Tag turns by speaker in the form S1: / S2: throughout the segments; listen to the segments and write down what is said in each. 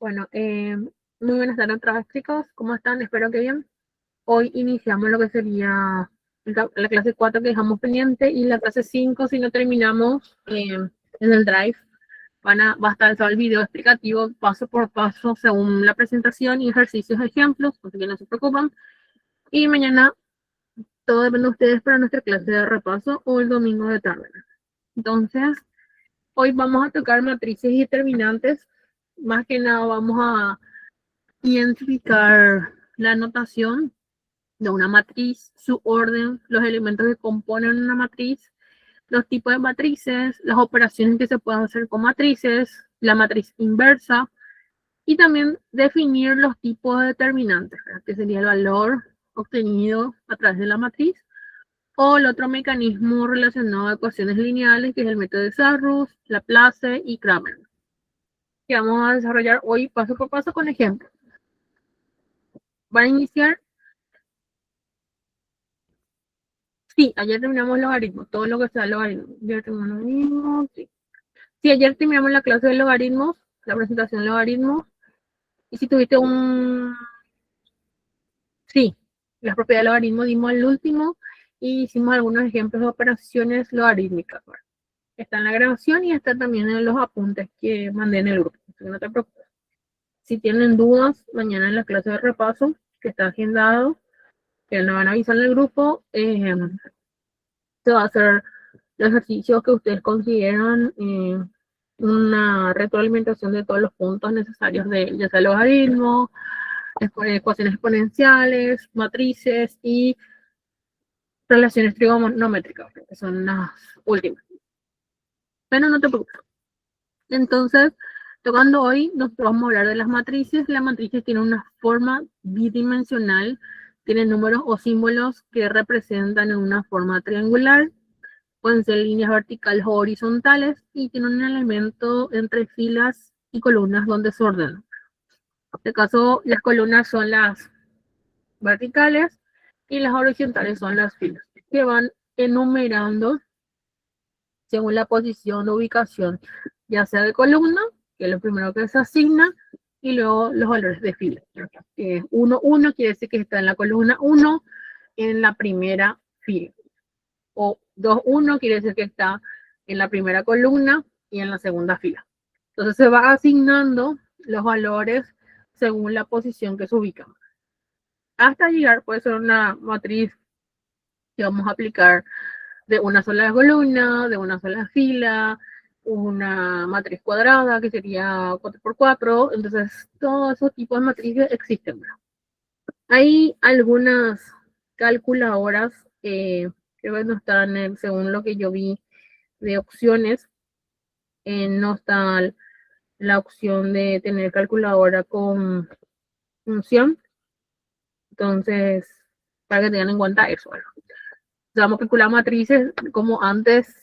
S1: Bueno, muy buenas tardes otra vez, chicos. ¿Cómo están? Espero que bien. Hoy iniciamos lo que sería la clase 4 que dejamos pendiente y la clase 5 si no terminamos en el Drive. Va a estar todo el video explicativo paso por paso según la presentación y ejercicios ejemplos, así que no se preocupen. Y mañana todo depende de ustedes para nuestra clase de repaso o el domingo de tarde. Entonces, hoy vamos a tocar matrices y determinantes. Más que nada vamos a identificar la notación de una matriz, su orden, los elementos que componen una matriz, los tipos de matrices, las operaciones que se pueden hacer con matrices, la matriz inversa y también definir los tipos de determinantes, ¿verdad? Que sería el valor obtenido a través de la matriz o el otro mecanismo relacionado a ecuaciones lineales que es el método de Sarrus, Laplace y Kramer, que vamos a desarrollar hoy paso por paso con ejemplos. Para iniciar, sí, ayer terminamos logaritmos, todo lo que sea logaritmos. Ayer terminamos logaritmos, sí. Sí, ayer terminamos la clase de logaritmos, la presentación de logaritmos. Y si tuviste sí, las propiedades de logaritmo dimos el último y hicimos algunos ejemplos de operaciones logarítmicas. Está en la grabación y está también en los apuntes que mandé en el grupo. No te preocupes. Si tienen dudas, mañana en la clase de repaso, que está agendado, que nos van a avisar en el grupo, se va a hacer los ejercicios que ustedes consideran una retroalimentación de todos los puntos necesarios de ya sea logaritmo, ecuaciones exponenciales, matrices y relaciones trigonométricas, que son las últimas. Pero no te preocupes. Entonces, tocando hoy, nosotros vamos a hablar de las matrices. Las matrices tienen una forma bidimensional, tienen números o símbolos que representan en una forma triangular. Pueden ser líneas verticales o horizontales y tienen un elemento entre filas y columnas donde se ordenan. En este caso, las columnas son las verticales y las horizontales son las filas, que van enumerando según la posición o ubicación, ya sea de columna, que es lo primero que se asigna, y luego los valores de fila. 1, 1 quiere decir que está en la columna 1 en la primera fila. O 2, 1 quiere decir que está en la primera columna y en la segunda fila. Entonces se va asignando los valores según la posición que se ubica. Hasta llegar puede ser una matriz que vamos a aplicar de una sola columna, de una sola fila, una matriz cuadrada que sería 4x4. Entonces todos esos tipos de matrices existen. Hay algunas calculadoras que no están según lo que yo vi de opciones, no está la opción de tener calculadora con función. Entonces, para que tengan en cuenta eso. Vamos a calcular matrices como antes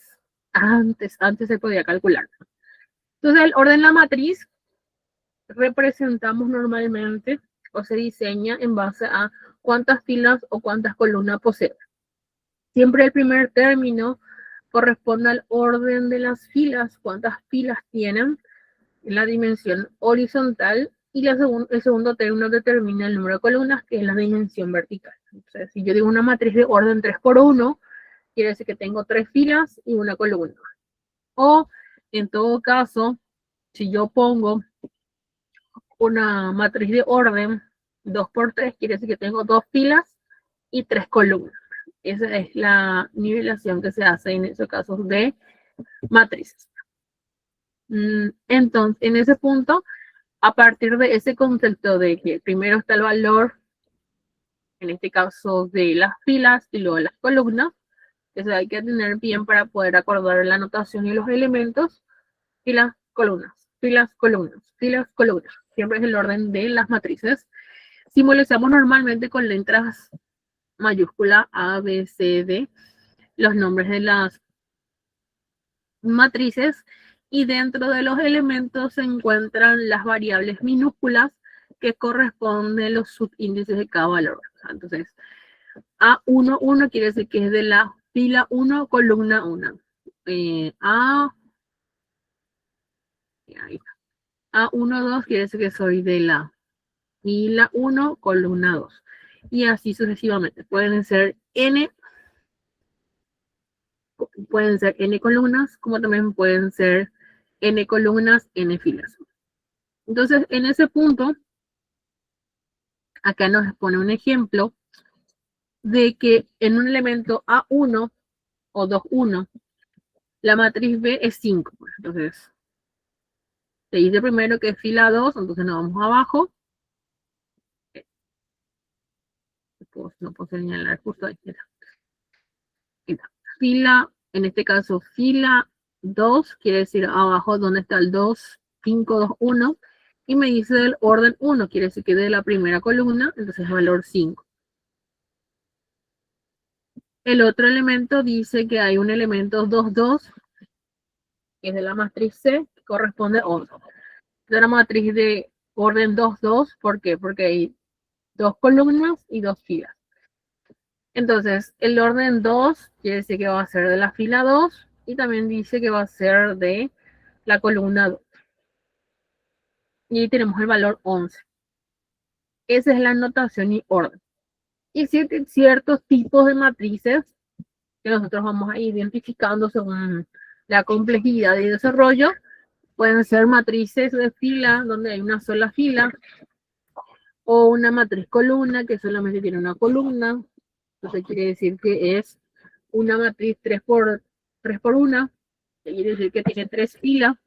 S1: se podía calcular. Entonces, el orden de la matriz representamos normalmente o se diseña en base a cuántas filas o cuántas columnas posee. Siempre el primer término corresponde al orden de las filas, cuántas filas tienen en la dimensión horizontal, y el segundo término determina el número de columnas, que es la dimensión vertical. Entonces, si yo digo una matriz de orden 3x1, quiere decir que tengo 3 filas y una columna. O, en todo caso, si yo pongo una matriz de orden 2x3, quiere decir que tengo 2 filas y 3 columnas. Esa es la nivelación que se hace en esos casos de matrices. Entonces, en ese punto, a partir de ese concepto de que primero está el valor, en este caso de las filas y luego de las columnas, eso hay que tener bien para poder acordar la notación y los elementos, filas, columnas, filas, columnas, filas, columnas. Siempre es el orden de las matrices. Simbolizamos normalmente con letras mayúscula A, B, C, D, los nombres de las matrices, y dentro de los elementos se encuentran las variables minúsculas que corresponden a los subíndices de cada valor. Entonces, A1, 1 quiere decir que es de la fila 1, columna 1. A1, 2 quiere decir que soy de la fila 1, columna 2. Y así sucesivamente. Pueden ser n columnas, como también pueden ser n columnas, n filas. Entonces, en ese punto, acá nos pone un ejemplo de que en un elemento A1 o 2,1, la matriz B es 5. Entonces, se dice primero que es fila 2, entonces nos vamos abajo. No puedo señalar justo ahí. Fila, en este caso, fila 2, quiere decir abajo donde está el 2, 5, 2, 1. Y me dice del orden 1, quiere decir que de la primera columna, entonces valor 5. El otro elemento dice que hay un elemento 2, 2, que es de la matriz C, que corresponde a 11. De la matriz de orden 2, 2, ¿por qué? Porque hay 2 columnas y 2 filas. Entonces, el orden 2 quiere decir que va a ser de la fila 2 y también dice que va a ser de la columna 2. Y ahí tenemos el valor 11. Esa es la notación y orden. Y ciertos tipos de matrices que nosotros vamos a ir identificando según la complejidad y desarrollo, pueden ser matrices de fila donde hay una sola fila, o una matriz columna que solamente tiene una columna. Entonces quiere decir que es una matriz 3 por 1, que quiere decir que tiene 3 filas,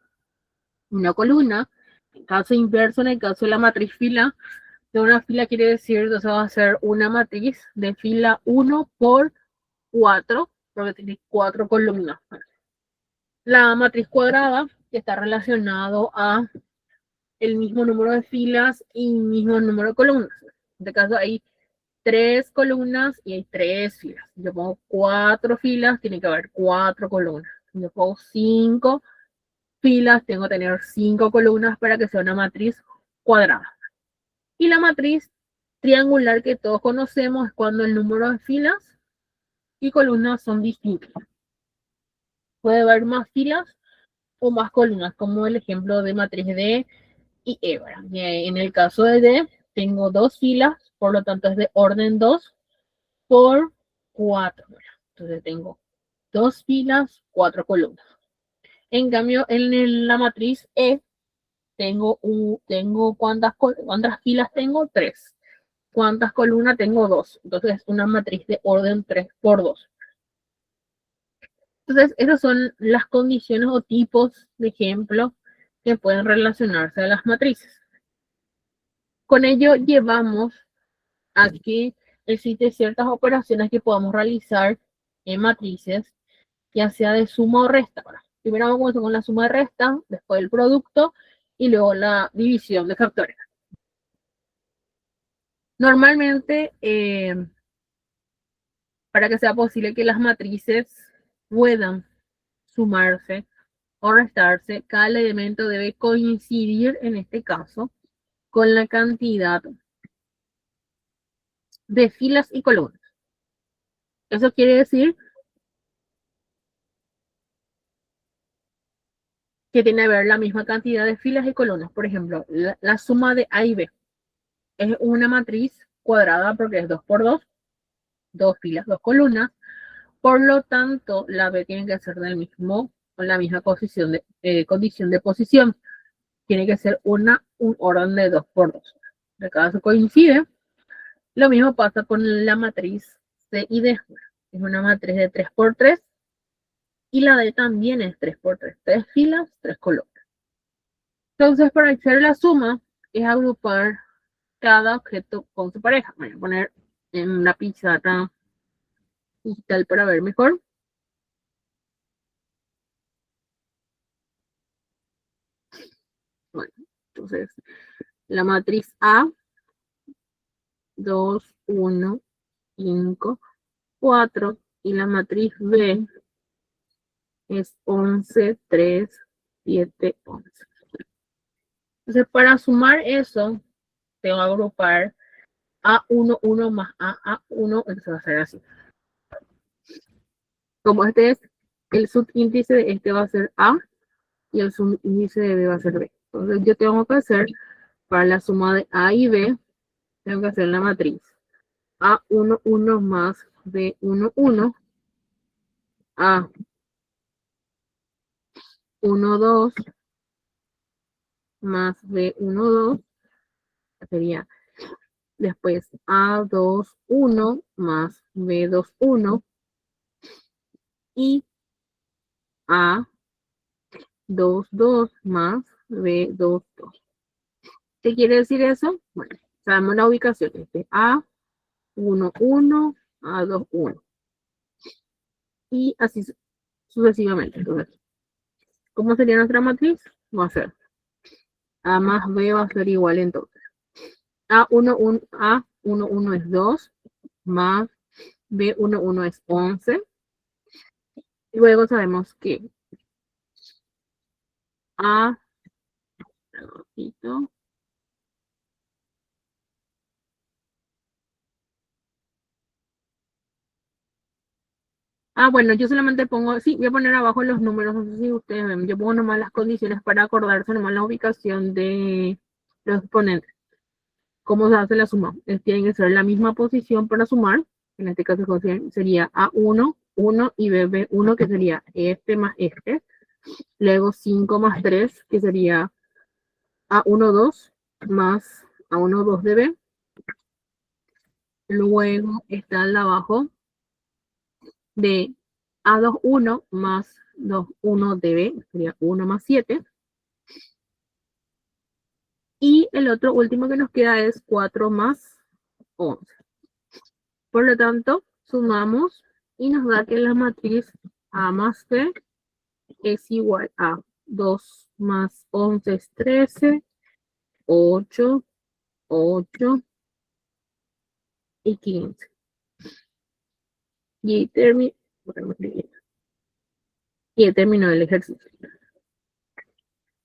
S1: una columna. En caso inverso, en el caso de la matriz fila, de una fila quiere decir, entonces va a ser una matriz de fila 1 por 4, porque tiene 4 columnas. La matriz cuadrada, que está relacionado a el mismo número de filas y mismo número de columnas. En este caso hay 3 columnas y hay 3 filas. Si yo pongo 4 filas, tiene que haber 4 columnas. Si yo pongo 5 filas, tengo que tener 5 columnas para que sea una matriz cuadrada. Y la matriz triangular que todos conocemos es cuando el número de filas y columnas son distintos. Puede haber más filas o más columnas, como el ejemplo de matriz D y E. En el caso de D, tengo 2 filas, por lo tanto es de orden 2 por 4. Entonces tengo 2 filas, 4 columnas. En cambio, en la matriz E, tengo ¿cuántas filas tengo? 3. ¿Cuántas columnas tengo? 2. Entonces es una matriz de orden 3 por 2. Entonces, esas son las condiciones o tipos de ejemplo que pueden relacionarse a las matrices. Con ello llevamos a que existen ciertas operaciones que podamos realizar en matrices, ya sea de suma o resta. Primero vamos a comenzar con la suma de resta, después el producto y luego la división de factores. Normalmente, para que sea posible que las matrices puedan sumarse o restarse, cada elemento debe coincidir, en este caso, con la cantidad de filas y columnas. Eso quiere decir que tiene que haber la misma cantidad de filas y columnas. Por ejemplo, la suma de A y B es una matriz cuadrada porque es 2 por 2, 2 filas, 2 columnas. Por lo tanto, la B tiene que ser con la misma condición de posición. Tiene que ser un orden de 2 por 2. De caso coincide. Lo mismo pasa con la matriz C y D. Es una matriz de 3 por 3 y la D también es 3 por 3. 3 filas, 3 columnas. Entonces, para hacer la suma, es agrupar cada objeto con su pareja. Voy a poner en una pizarra digital para ver mejor. Bueno, entonces, la matriz A, 2, 1, 5, 4. Y la matriz B es 11, 3, 7, 11. Entonces, para sumar eso, tengo que agrupar A1, 1 más A1, entonces va a ser así. Como este es el subíndice, este va a ser A y el subíndice de B va a ser B. Entonces yo tengo que hacer, para la suma de A y B, tengo que hacer la matriz A1, 1 más B1, 1, A1, 2 más B1, 2, sería después A2, 1 más B2, 1 y A2, 2 más B2, 2. ¿Qué quiere decir eso? Bueno, sabemos la ubicación. A1, 1, A2, 1. Y así sucesivamente. Entonces, ¿cómo sería nuestra matriz? Va a ser A más B va a ser igual entonces. A1, 1 es 2 más B1, 1 es 11. Luego sabemos que A, bueno, yo solamente pongo, sí, voy a poner abajo los números, no sé si ustedes ven, yo pongo nomás las condiciones para acordarse nomás la ubicación de los exponentes. ¿Cómo se hace la suma? Tienen que ser la misma posición para sumar, en este caso sería A1, 1 y BB1, que sería este más este. Luego 5 más 3, que sería A1, 2 más A1, 2 de B. Luego está el de abajo de A2, 1 más 2, 1 de B, sería 1 más 7. Y el otro último que nos queda es 4 más 11. Por lo tanto, sumamos y nos da que la matriz A más B es igual a 2 más 11 es 13, 8, 8 y 15. Y terminó el ejercicio.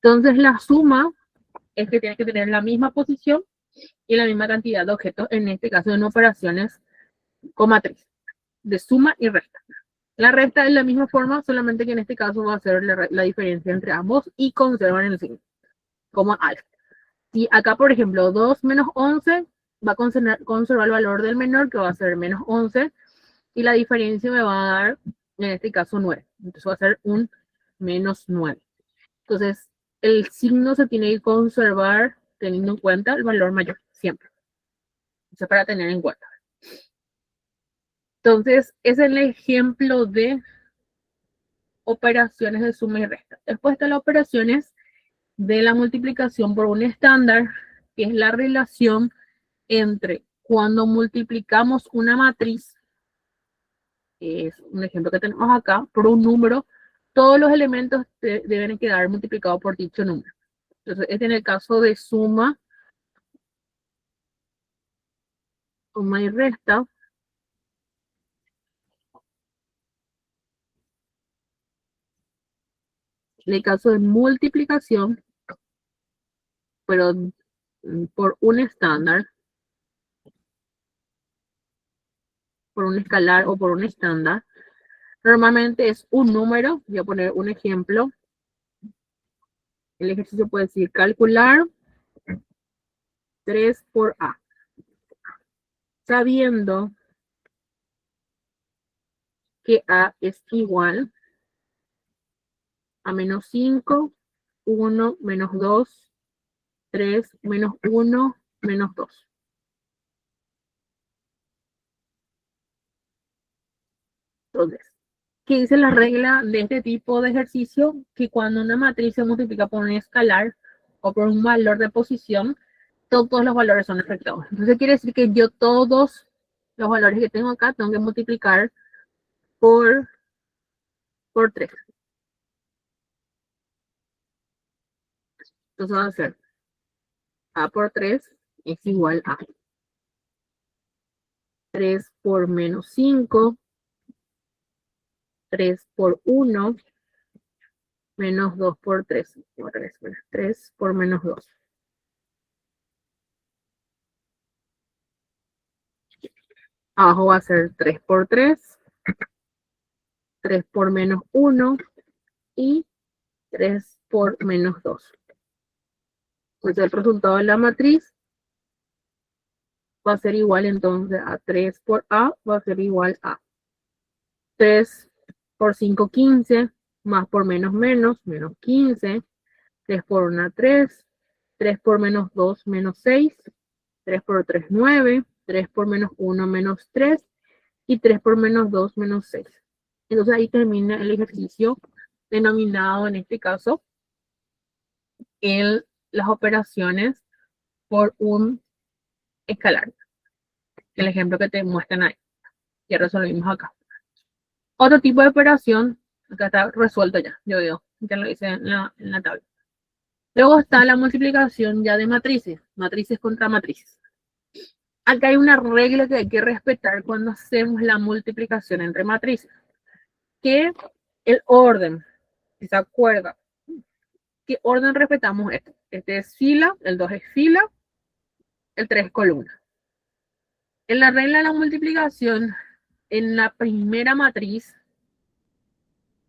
S1: Entonces la suma es que tiene que tener la misma posición y la misma cantidad de objetos, en este caso en operaciones con matriz, de suma y resta. La resta es la misma forma, solamente que en este caso va a ser la diferencia entre ambos y conservan el signo, como alfa. Si acá, por ejemplo, 2 menos 11 va a conservar el valor del menor, que va a ser menos 11, y la diferencia me va a dar, en este caso, 9. Entonces va a ser un menos 9. Entonces, el signo se tiene que conservar teniendo en cuenta el valor mayor, siempre. Eso para tener en cuenta. Entonces, ese es el ejemplo de operaciones de suma y resta. Después están las operaciones de la multiplicación por un estándar, que es la relación entre cuando multiplicamos una matriz, que es un ejemplo que tenemos acá, por un número, todos los elementos deben quedar multiplicados por dicho número. Entonces, este en el caso de suma y resta. En el caso de multiplicación, pero por un estándar, por un escalar o por un estándar, normalmente es un número. Voy a poner un ejemplo. El ejercicio puede decir calcular 3 por A. Sabiendo que A es igual a menos 5, 1, menos 2, 3, menos 1, menos 2. Entonces, ¿qué dice la regla de este tipo de ejercicio? Que cuando una matriz se multiplica por un escalar o por un valor de posición, todos los valores son afectados. Entonces quiere decir que yo todos los valores que tengo acá tengo que multiplicar por 3. Entonces va a ser A por 3 es igual a 3 por menos 5, 3 por 1, menos 2 por 3. 3 por menos 2. Abajo va a ser 3 por 3, 3 por menos 1 y 3 por menos 2. Pues el resultado de la matriz va a ser igual entonces a 3 por A, va a ser igual a 3 por 5, 15, más por menos, menos 15, 3 por 1, 3, 3 por menos 2, menos 6, 3 por 3, 9, 3 por menos 1, menos 3, y 3 por menos 2, menos 6. Entonces ahí termina el ejercicio denominado en este caso las operaciones por un escalar. El ejemplo que te muestran ahí. Ya resolvimos acá. Otro tipo de operación, acá está resuelto ya, yo veo, ya lo hice en la tabla. Luego está la multiplicación ya de matrices, matrices contra matrices. Acá hay una regla que hay que respetar cuando hacemos la multiplicación entre matrices, que el orden, si se acuerda, ¿qué orden respetamos esto? Este es fila, el 2 es fila, el 3 es columna. En la regla de la multiplicación, en la primera matriz,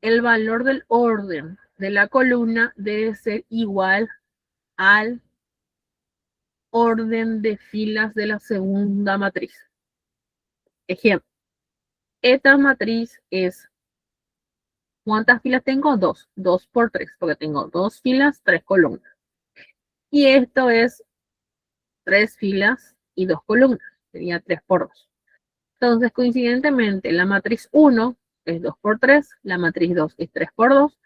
S1: el valor del orden de la columna debe ser igual al orden de filas de la segunda matriz. Ejemplo, esta matriz es, ¿cuántas filas tengo? 2. 2 por 3, porque tengo 2 filas, 3 columnas. Y esto es 3 filas y 2 columnas. Sería 3 por 2. Entonces, coincidentemente, la matriz 1 es 2 por 3, la matriz 2 es 3 por 2.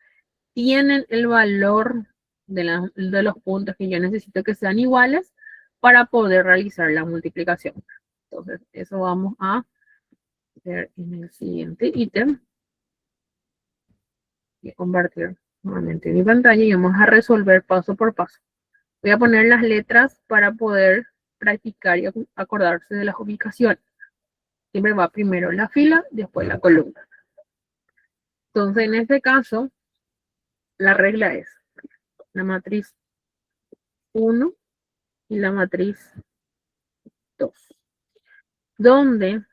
S1: Tienen el valor de los puntos que yo necesito que sean iguales para poder realizar la multiplicación. Entonces, eso vamos a hacer en el siguiente ítem. Voy a compartir nuevamente mi pantalla y vamos a resolver paso por paso. Voy a poner las letras para poder practicar y acordarse de las ubicaciones. Siempre va primero la fila, después la columna. Entonces, en este caso, la regla es la matriz 1 y la matriz 2. Donde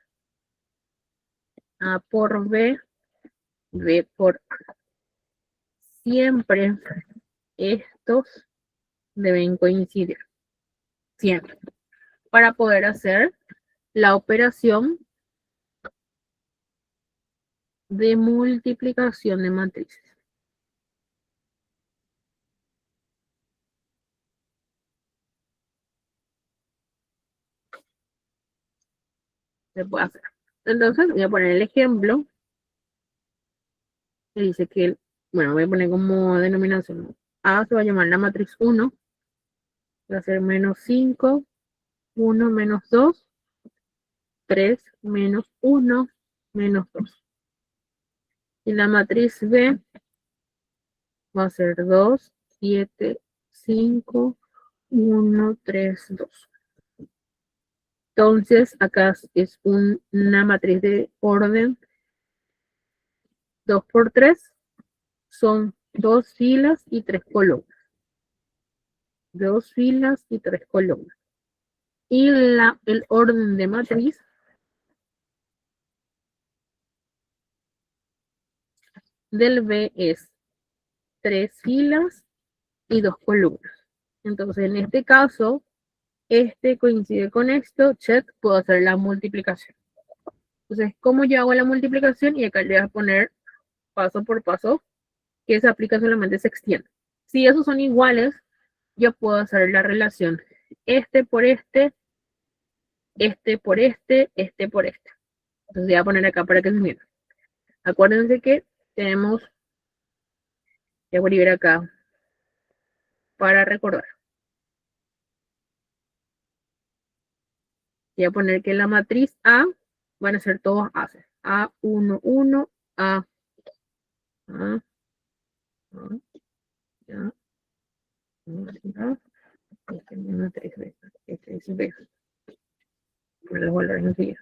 S1: A por B, B por A. Siempre estos deben coincidir. Siempre. Para poder hacer la operación de multiplicación de matrices. Se puede hacer. Entonces voy a poner el ejemplo. Que dice que, bueno, voy a poner como denominación. A se va a llamar la matriz 1. Va a ser menos 5, 1 menos 2, 3 menos 1 menos 2. Y la matriz B va a ser 2, 7, 5, 1, 3, 2. Entonces, acá es una matriz de orden 2 por 3. Son 2 filas y 3 columnas. 2 filas y 3 columnas. Y el orden de matriz del B es 3 filas y 2 columnas. Entonces, en este caso, este coincide con esto, check, puedo hacer la multiplicación. Entonces, ¿cómo yo hago la multiplicación? Y acá le voy a poner paso por paso, que se aplica solamente se extiende. Si esos son iguales, yo puedo hacer la relación este por este, este por este, este por este. Entonces voy a poner acá para que se miren. Acuérdense que tenemos, voy a poner acá para recordar. Voy a poner que la matriz A van a ser todos A. A1, 1, A, A, ya, esta es una 3B, esta es B. Los valores enseguida.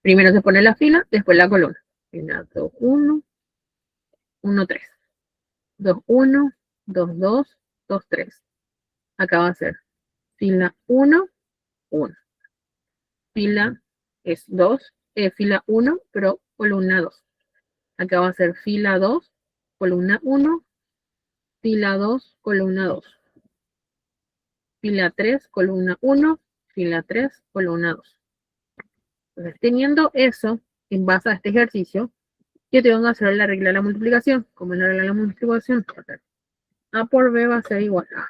S1: Primero se pone la fila, después la columna. Fila 2, 1, 1, 3. 2, 1, 2, 2, 2, 3. Acá va a ser fila 1, 1. Fila es 2, fila 1, pero columna 2. Acá va a ser fila 2, columna 1, fila 2, columna 2. Fila 3, columna 1, fila 3, columna 2. Entonces, teniendo eso, en base a este ejercicio, yo tengo que hacer la regla de la multiplicación. Como es la regla de la multiplicación, A por B va a ser igual a.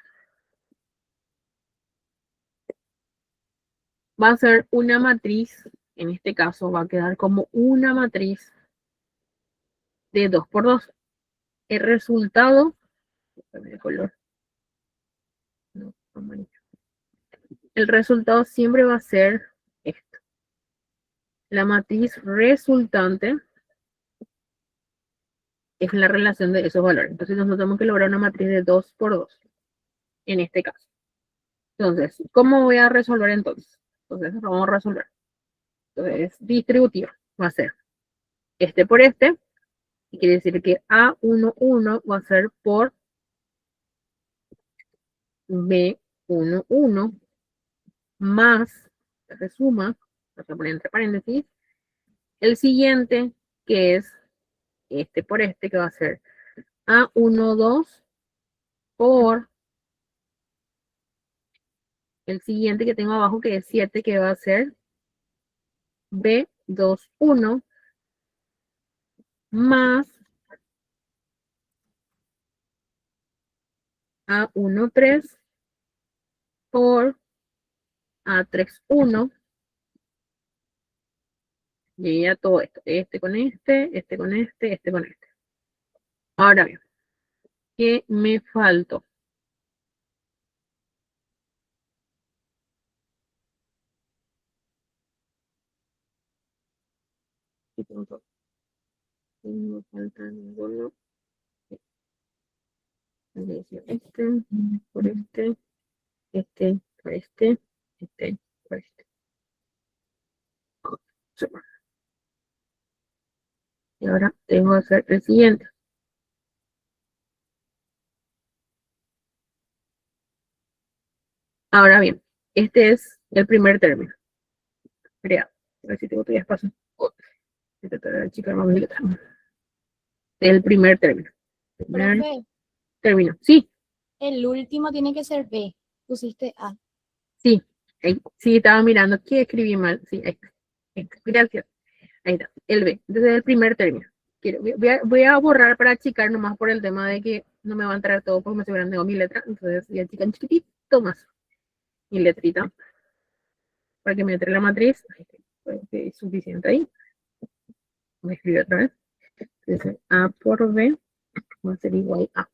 S1: Va a ser una matriz, en este caso va a quedar como una matriz de 2 por 2. El resultado, de color, no, el resultado siempre va a ser esto. La matriz resultante es la relación de esos valores. Entonces nosotros tenemos que lograr una matriz de 2 por 2, en este caso. Entonces, ¿cómo voy a resolver entonces? Entonces, vamos a resolver. Entonces, distributiva va a ser este por este, y quiere decir que A11 va a ser por B11 más, se suma, vamos a poner entre paréntesis, el siguiente, que es este por este, que va a ser A12 por el siguiente que tengo abajo, que es 7, que va a ser B21 más A13 por A31. Y ya todo esto, este con este, este con este, este con este. Ahora bien, ¿qué me faltó? No falta ninguno. Este, por este, este, por este, este, por este. Super. Y ahora tengo que hacer el siguiente. Ahora bien, este es el primer término. Creado. A ver si tengo todavía espacio. El primer término. Primer
S2: Profe,
S1: término. Sí,
S2: el último tiene que ser B. Pusiste A.
S1: sí. Sí, estaba mirando que escribí mal. Sí, ahí está. Gracias. Ahí está. El B. Entonces el primer término. Voy a borrar para achicar nomás por el tema de que no me va a entrar todo porque me asegurando mi letra. Entonces voy a achicar un chiquitito más mi letrita para que me entre la matriz. Pues, es suficiente ahí. Voy a escribir otra vez. Entonces A por B va a ser igual a.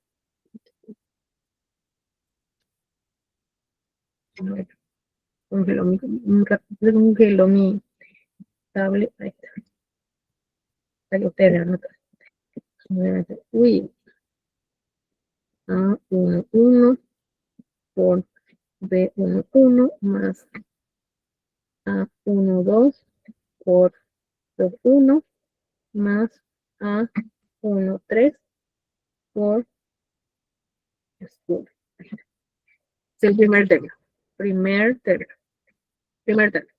S1: Congeló mi tablet. Ahí está. Para que ustedes vean otra vez. Uy. A11 por B11 más A12 por 21 más A13 por escudo. Es el primer término. Primer término. Primer término.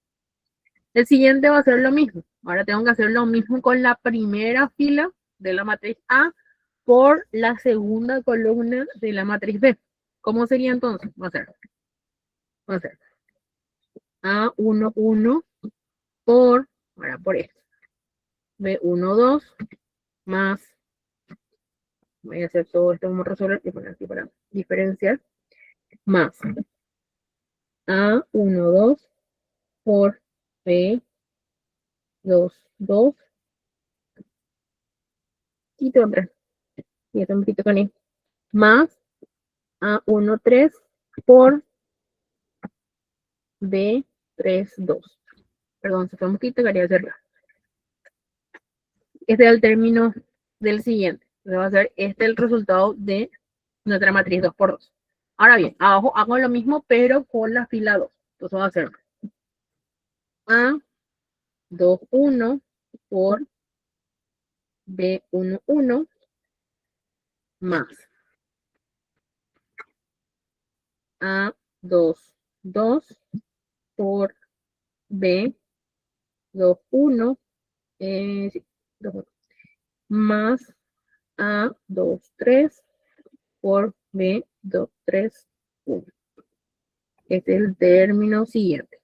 S1: El siguiente va a ser lo mismo. Ahora tengo que hacer lo mismo con la primera fila de la matriz A por la segunda columna de la matriz B. ¿Cómo sería entonces? Va a ser A11 por, ahora por esto, B12 más, voy a hacer todo esto, vamos a resolver y poner aquí para diferenciar, más A12 por B22 y otra, y esto un poquito con I, más A13 por B32. Perdón, se fue un poquito, quería hacerlo. Este es el término del siguiente. Entonces va a ser este el resultado de nuestra matriz 2 por 2. Ahora bien, abajo hago lo mismo, pero con la fila 2. Entonces va a ser A21 por B11 más A22 por B21. más A23 por B23, 1. Este es el término siguiente.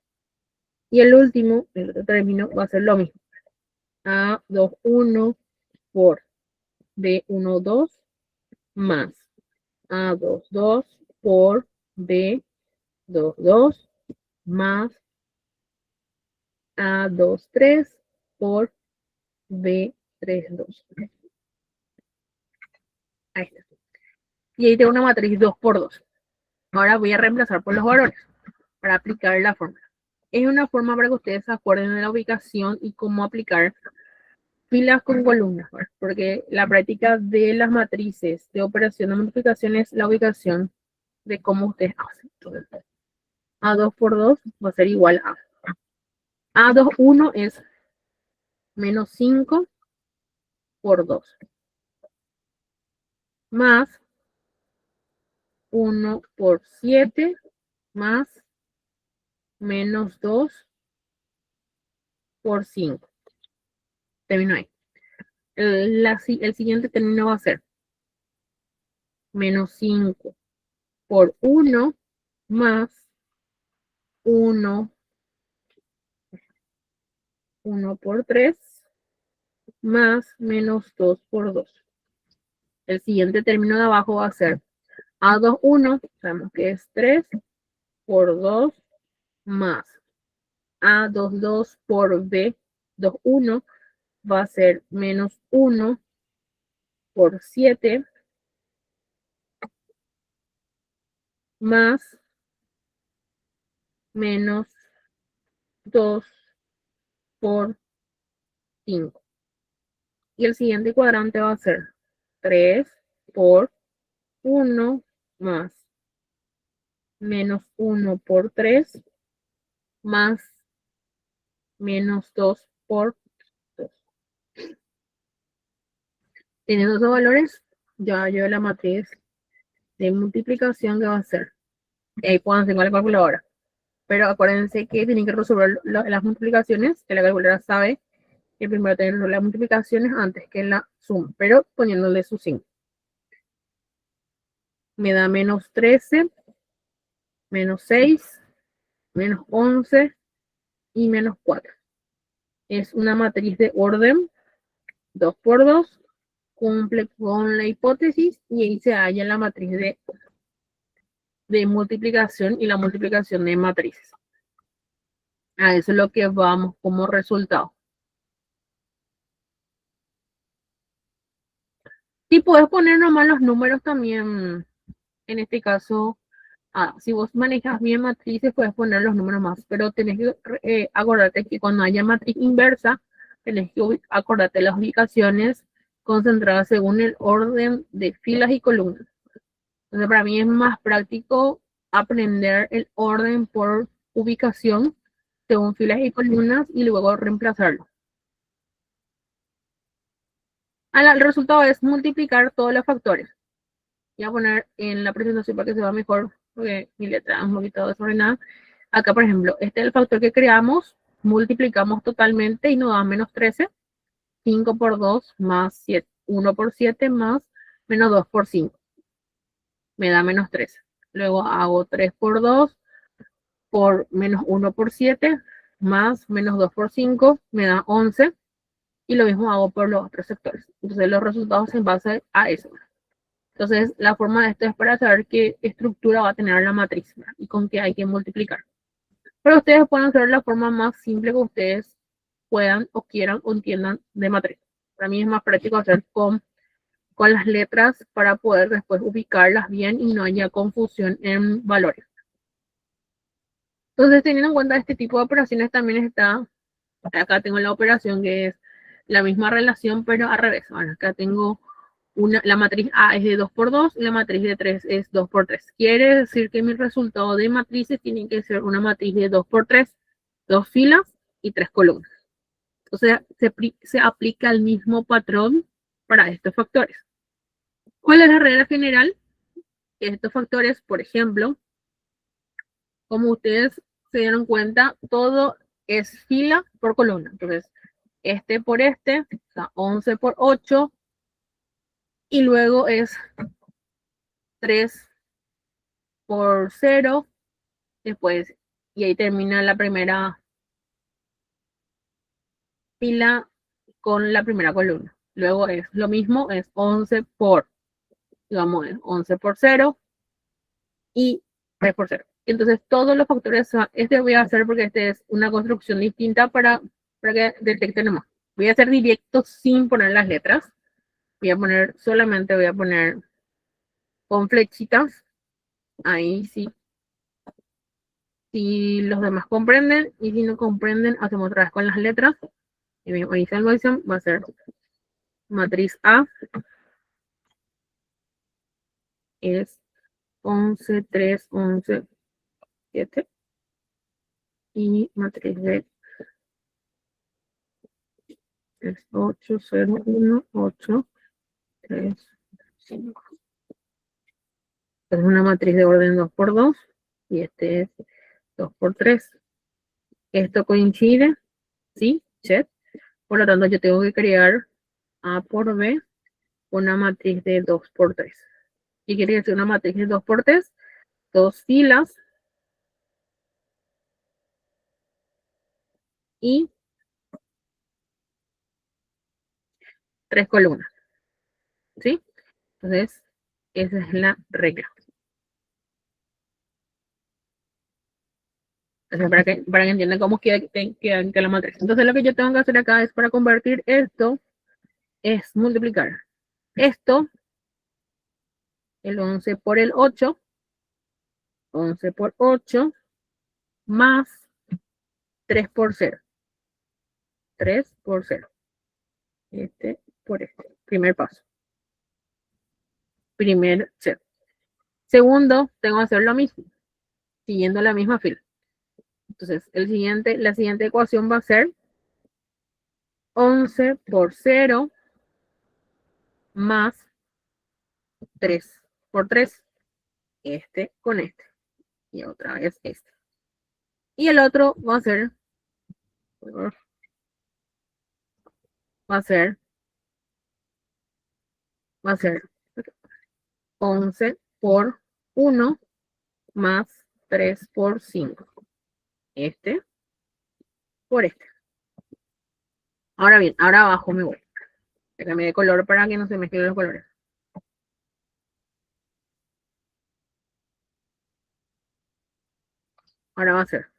S1: Y el último, el otro término, va a ser lo mismo. A21 por B12 más A22 por B22 más A23 por B32. Ahí está. Y ahí tengo una matriz 2 por 2. Ahora voy a reemplazar por los valores para aplicar la fórmula. Es una forma para que ustedes se acuerden de la ubicación y cómo aplicar filas con columnas, ¿verdad? Porque la práctica de las matrices de operación de multiplicación es la ubicación de cómo ustedes hacen. Entonces, A2 por 2 va a ser igual a A21 es menos 5 por 2 más 1 por 7 más menos 2 por 5. Termino ahí. El siguiente término va a ser menos 5 por 1 más 1 por 3 más menos 2 por 2. El siguiente término de abajo va a ser A21, sabemos que es 3 por 2 más A22 por B21 va a ser menos 1 por 7 más menos 2 por 5. Y el siguiente cuadrante va a ser 3 por 1 más menos 1 por 3 más menos 2 por 2. Teniendo esos valores, ya yo la matriz de multiplicación que va a ser. Ahí pueden hacer con la calculadora. Pero acuérdense que tienen que resolver las multiplicaciones, que la calculadora sabe que primero tienen que resolver las multiplicaciones antes que la suma, pero poniéndole su signo. Me da menos 13, menos 6, menos 11 y menos 4. Es una matriz de orden 2 por 2, cumple con la hipótesis y ahí se halla la matriz de multiplicación y la multiplicación de matrices. A eso es lo que vamos como resultado. Y puedes poner nomás los números también, en este caso, si vos manejas bien matrices, puedes poner los números más, pero tenés que acordarte que cuando haya matriz inversa, tenés que acordarte las ubicaciones concentradas según el orden de filas y columnas. Entonces, para mí es más práctico aprender el orden por ubicación según filas y columnas y luego reemplazarlo. El resultado es multiplicar todos los factores. Voy a poner en la presentación para que se vea mejor, porque mi letra es un poquito desordenada. Acá, por ejemplo, este es el factor que creamos, multiplicamos totalmente y nos da menos 13. 5 por 2 más 7, 1 por 7 más menos 2 por 5. Me da menos 13. Luego hago 3 por 2 por menos 1 por 7 más menos 2 por 5, me da 11. Y lo mismo hago por los otros sectores. Entonces los resultados en base a eso. Entonces la forma de esto es para saber qué estructura va a tener la matriz, ¿verdad? Y con qué hay que multiplicar. Pero ustedes pueden hacer la forma más simple que ustedes puedan o quieran o entiendan de matriz. Para mí es más práctico hacer con las letras para poder después ubicarlas bien y no haya confusión en valores. Entonces, teniendo en cuenta este tipo de operaciones, también está, acá tengo la operación que es la misma relación, pero al revés. Bueno, acá tengo la matriz A es de 2 por 2 y la matriz de 3 es 2 por 3. Quiere decir que mi resultado de matrices tiene que ser una matriz de 2 por 3, 2 filas y 3 columnas. Entonces, se aplica el mismo patrón para estos factores. ¿Cuál es la regla general? Estos factores, por ejemplo, como ustedes se dieron cuenta, todo es fila por columna. Entonces, este por este, o sea, 11 por 8, y luego es 3 por 0, después, y ahí termina la primera fila con la primera columna. Luego es lo mismo, es 11 por, digamos, es 11 por 0 y 3 por 0. Entonces todos los factores, este voy a hacer porque este es una construcción distinta para que detecten nomás. Voy a hacer directo sin poner las letras. Solamente voy a poner con flechitas. Ahí sí. Si los demás comprenden, y si no comprenden, hacemos otra vez con las letras. Y mi inicial va a ser matriz A. Es 11, 3, 11, 7. Y matriz B es 8, 0, 1, 8, 3, 5. Es una matriz de orden 2 por 2 y este es 2 por 3. Esto coincide, ¿sí? Check. Por lo tanto, yo tengo que crear A por B una matriz de 2 por 3. ¿Qué quiere decir una matriz de 2 por 3? Dos filas y 3 columnas, ¿sí? Entonces, esa es la regla. Entonces, para que entiendan cómo queda la matriz. Entonces, lo que yo tengo que hacer acá es para convertir esto, es multiplicar esto, el 11 por el 8, 11 por 8, más 3 por 0. 3 por 0. Este por este. Primer paso. Primer 0. Segundo, tengo que hacer lo mismo, siguiendo la misma fila. Entonces, la siguiente ecuación va a ser 11 por 0 más 3 por 3. Este con este. Y otra vez este. Y el otro va a ser 11 por 1 más 3 por 5. Este por este. Ahora bien, ahora abajo me voy. Le cambié de color para que no se mezclen los colores. Ahora va a ser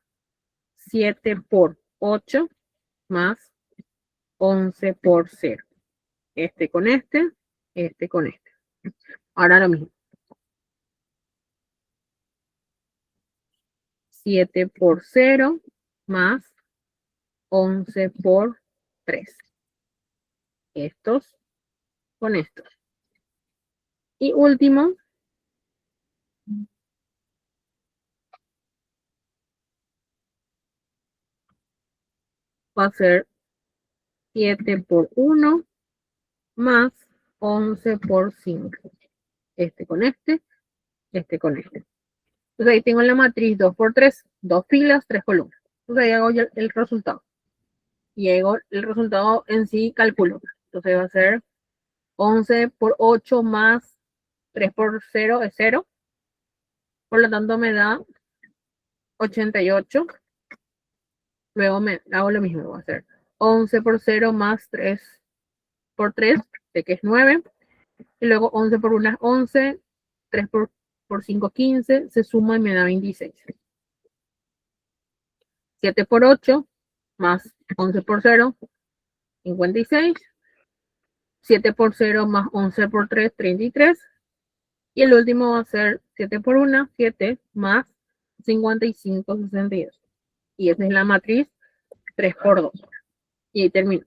S1: 7 por 8 más 11 por 0. Este con este con este. Ahora lo mismo. 7 por 0 más 11 por 3. Estos con estos. Y último, va a ser 7 por 1 más 11 por 5. Este con este con este. Entonces ahí tengo la matriz 2 por 3, 2 filas, 3 columnas. Entonces ahí hago el resultado. Y hago el resultado en sí, calculo. Entonces va a ser 11 por 8 más 3 por 0 es 0. Por lo tanto me da 88. Luego me hago lo mismo. Va a ser 11 por 0 más 3 por 3, de que es 9. Y luego 11 por 1 es 11. 3 por 5, 15. Se suma y me da 26. 7 por 8 más 11 por 0, 56. 7 por 0 más 11 por 3, 33. Y el último va a ser 7 por 1, 7 más 55, 62. Y esa es la matriz 3 por 2. Y ahí termino.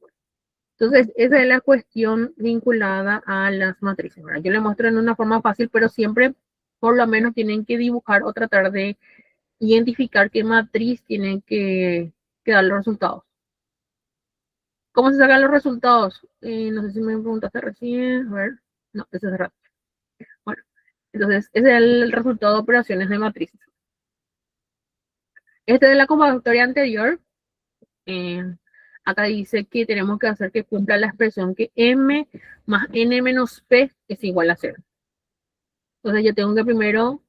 S1: Entonces, esa es la cuestión vinculada a las matrices. ¿Verdad? Yo le muestro en una forma fácil, pero siempre por lo menos tienen que dibujar o tratar de identificar qué matriz tienen que dar los resultados. ¿Cómo se sacan los resultados? No sé si me preguntaste recién. A ver. No, ese es rato. Bueno, entonces ese es el resultado de operaciones de matrices. Este de la convocatoria anterior, acá dice que tenemos que hacer que cumpla la expresión que m más n menos p es igual a 0. Entonces yo tengo que primero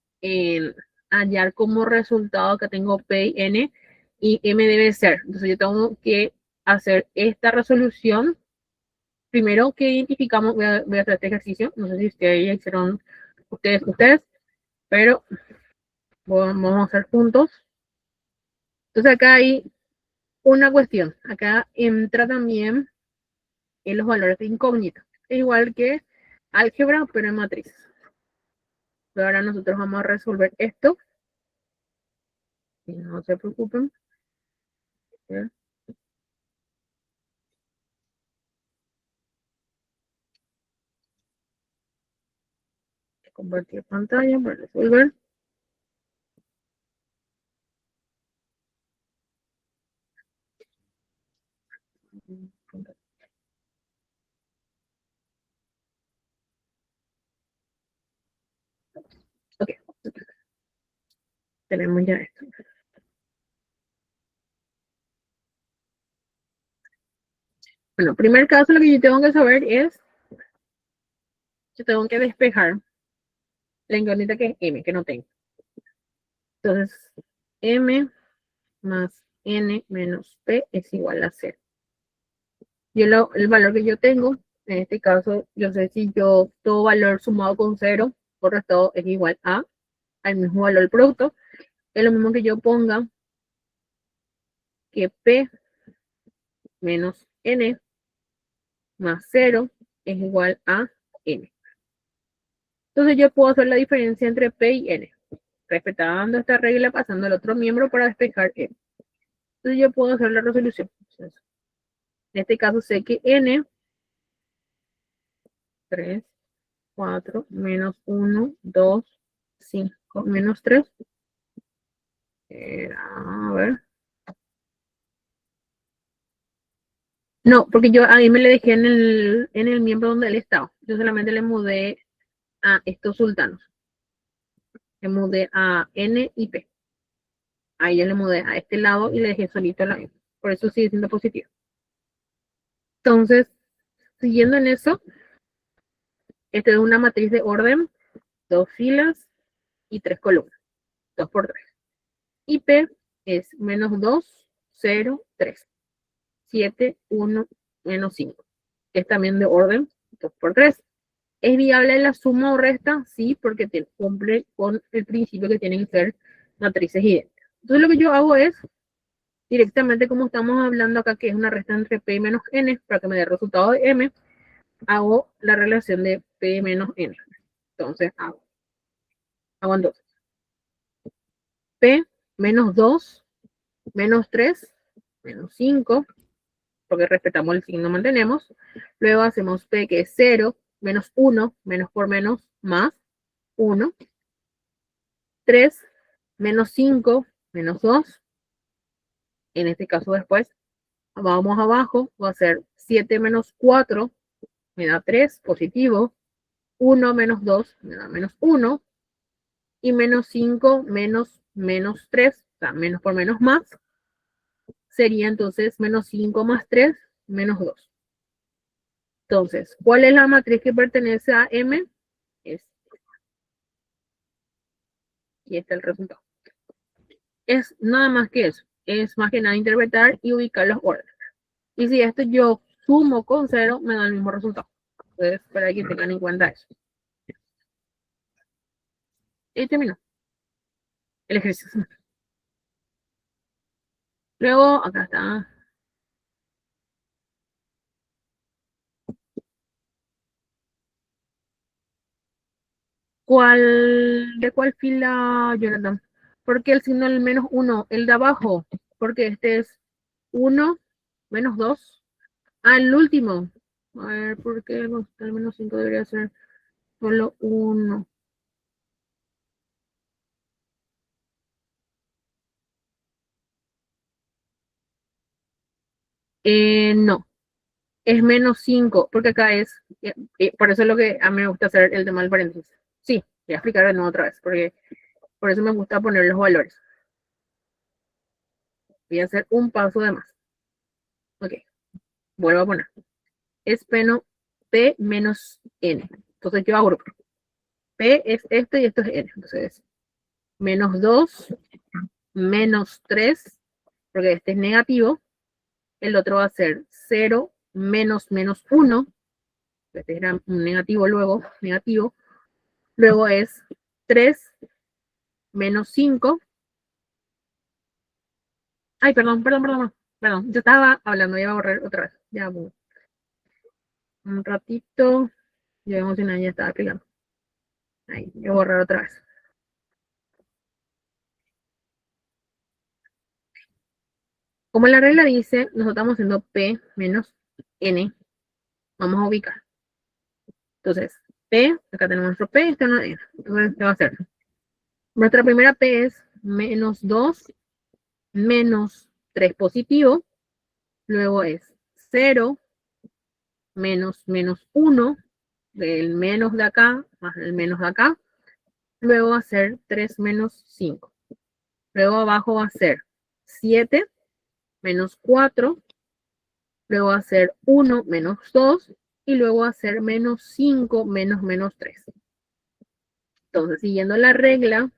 S1: hallar como resultado que tengo p y n y m debe ser. Entonces yo tengo que hacer esta resolución. Primero que identificamos, voy a hacer este ejercicio. No sé si ustedes ya hicieron ustedes, pero vamos a hacer juntos. Entonces acá hay una cuestión. Acá entra también en los valores de incógnita. Igual que álgebra, pero en matrices. Pero ahora nosotros vamos a resolver esto. Y no se preocupen. Compartir pantalla para resolver. Ok. Tenemos ya esto. Bueno, primer caso, lo que yo tengo que saber es, yo tengo que despejar la incógnita que es m, que no tengo. Entonces, m más n menos p es igual a 0. El valor que yo tengo, en este caso, yo sé si yo todo valor sumado con 0 por restado es igual al mismo valor del producto. Es lo mismo que yo ponga que p menos n más 0 es igual a n. Entonces yo puedo hacer la diferencia entre p y n, respetando esta regla, pasando al otro miembro para despejar n. Entonces yo puedo hacer la resolución. Entonces, en este caso sé que n, 3, 4, menos 1, 2, 5, menos 3. A ver. No, porque yo a mí me le dejé en el miembro donde él estaba. Yo solamente le mudé a estos sultanos. Le mudé a n y p. Ahí yo le mudé a este lado y le dejé solito la m. Por eso sigue siendo positivo. Entonces, siguiendo en eso, esta es una matriz de orden, 2 filas y 3 columnas, 2 por 3. Y P es menos 2, 0, 3, 7, 1, menos 5. Es también de orden 2 por 3. ¿Es viable la suma o resta? Sí, porque cumple con el principio que tienen que ser matrices idénticas. Entonces lo que yo hago es, directamente como estamos hablando acá, que es una resta entre P menos N, para que me dé el resultado de M, hago la relación de P menos N. Entonces hago entonces P menos 2, menos 3, menos 5, porque respetamos el signo, mantenemos. Luego hacemos P que es 0, menos 1, menos por menos, más 1. 3, menos 5, menos 2. En este caso después, vamos abajo, va a ser 7 menos 4, me da 3, positivo. 1 menos 2, me da menos 1. Y menos 5 menos 3, o sea, menos por menos más, sería entonces menos 5 más 3, menos 2. Entonces, ¿cuál es la matriz que pertenece a M? Y está el resultado. Es nada más que eso. Es más que nada interpretar y ubicar los órdenes. Y si esto yo sumo con 0, me da el mismo resultado. Entonces, para que tengan en cuenta eso. Y terminó el ejercicio. Luego, acá está. ¿De cuál fila, Jonathan? Porque el signo del menos 1, el de abajo, porque este es 1, menos 2. El último. A ver, ¿por qué el menos 5 debería ser solo 1? No, es menos 5, porque acá es, por eso es lo que a mí me gusta hacer el tema del paréntesis. Sí, voy a explicar de nuevo otra vez, porque por eso me gusta poner los valores. Voy a hacer un paso de más. Ok, vuelvo a poner. Es P menos N. Entonces yo hago grupo. P es este y esto es N. Entonces, menos 2, menos 3, porque este es negativo. El otro va a ser 0, menos 1. Este era un negativo luego, negativo. Luego es 3, menos 5. Ay, perdón. Yo estaba hablando, ya voy a borrar otra vez. Ya voy. Un ratito. Ya emocionada, ya estaba aplicando. Ahí, voy a borrar otra vez. Como la regla dice, nosotros estamos haciendo P menos N. Vamos a ubicar. Entonces, P, acá tenemos nuestro P, este no es N. Entonces, ¿qué va a hacer? Nuestra primera P es menos 2, menos 3 positivo. Luego es 0, menos 1, del menos de acá más el menos de acá. Luego va a ser 3 menos 5. Luego abajo va a ser 7 menos 4. Luego va a ser 1 menos 2. Y luego va a ser menos 5 menos 3. Entonces, siguiendo la regla,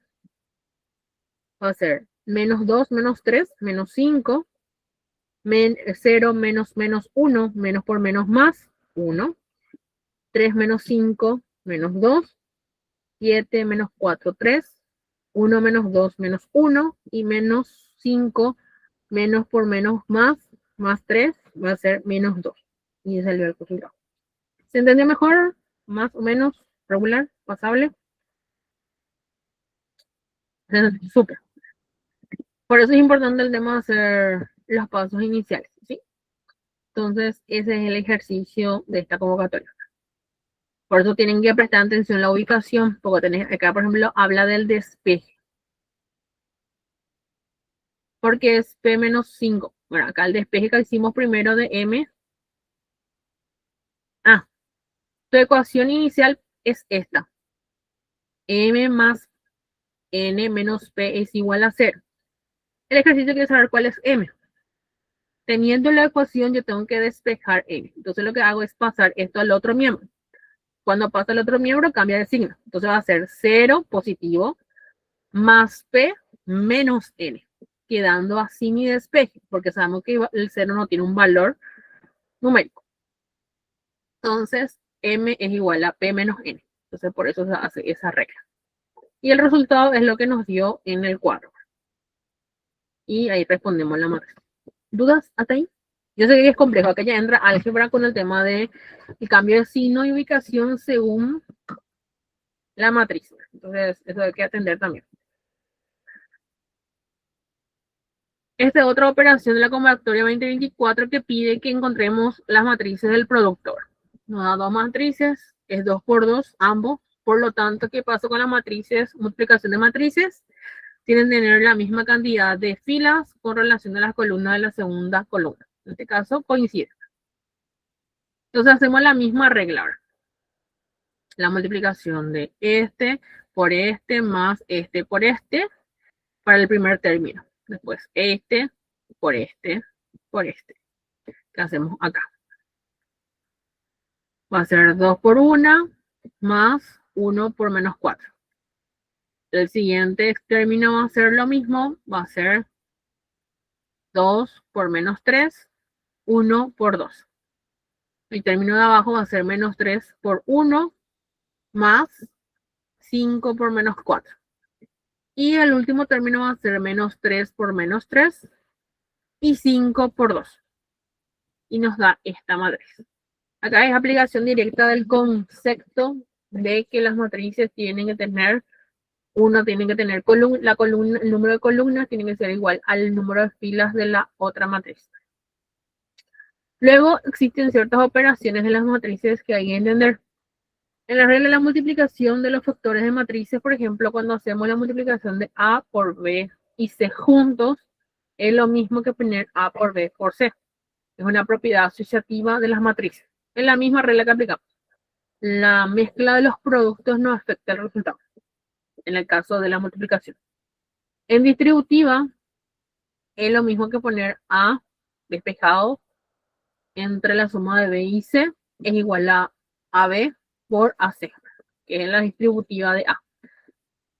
S1: va a ser menos 2 menos 3 menos 5. 0 menos 1, menos por menos más, 1. 3 menos 5, menos 2. 7 menos 4, 3. 1 menos 2, menos 1. Y menos 5, menos por menos más 3, va a ser menos 2. Y salió el resultado. ¿Se entendió mejor? Más o menos, regular, pasable. Súper. Por eso es importante el tema de hacer los pasos iniciales, ¿sí? Entonces, ese es el ejercicio de esta convocatoria. Por eso tienen que prestar atención a la ubicación, porque tenés, acá, por ejemplo, habla del despeje. Porque es P menos 5. Bueno, acá el despeje que hicimos primero de M. Tu ecuación inicial es esta. M más N menos P es igual a 0. El ejercicio quiere saber cuál es M. Teniendo la ecuación, yo tengo que despejar M. Entonces lo que hago es pasar esto al otro miembro. Cuando pasa al otro miembro, cambia de signo. Entonces va a ser 0 positivo más P menos N, quedando así mi despeje, porque sabemos que el 0 no tiene un valor numérico. Entonces, M es igual a P menos N. Entonces, por eso se hace esa regla. Y el resultado es lo que nos dio en el cuadro. Y ahí respondemos la matriz. ¿Dudas hasta ahí? Yo sé que es complejo. Acá ya entra álgebra con el tema de el cambio de signo y ubicación según la matriz. Entonces, eso hay que atender también. Esta es otra operación de la convocatoria 2024 que pide que encontremos las matrices del productor. Nos da dos matrices, es 2 por 2 ambos. Por lo tanto, ¿qué pasa con las matrices? Multiplicación de matrices. Tienen que tener la misma cantidad de filas con relación a las columnas de la segunda columna. En este caso, coincide. Entonces, hacemos la misma regla ahora. La multiplicación de este por este más este por este para el primer término. Después, este por este por este. ¿Qué hacemos acá? Va a ser 2 por 1 más 1 por menos 4. El siguiente término va a ser lo mismo, va a ser 2 por menos 3, 1 por 2. El término de abajo va a ser menos 3 por 1 más 5 por menos 4. Y el último término va a ser menos 3 por menos 3 y 5 por 2. Y nos da esta matriz. Acá es aplicación directa del concepto de que las matrices tienen que tener, el número de columnas tiene que ser igual al número de filas de la otra matriz. Luego existen ciertas operaciones de las matrices que hay que entender. En la regla de la multiplicación de los factores de matrices, por ejemplo, cuando hacemos la multiplicación de A por B y C juntos, es lo mismo que poner A por B por C. Es una propiedad asociativa de las matrices. Es la misma regla que aplicamos. La mezcla de los productos no afecta el resultado, en el caso de la multiplicación. En distributiva, es lo mismo que poner A despejado entre la suma de B y C es igual a AB por AC, que es la distributiva de A.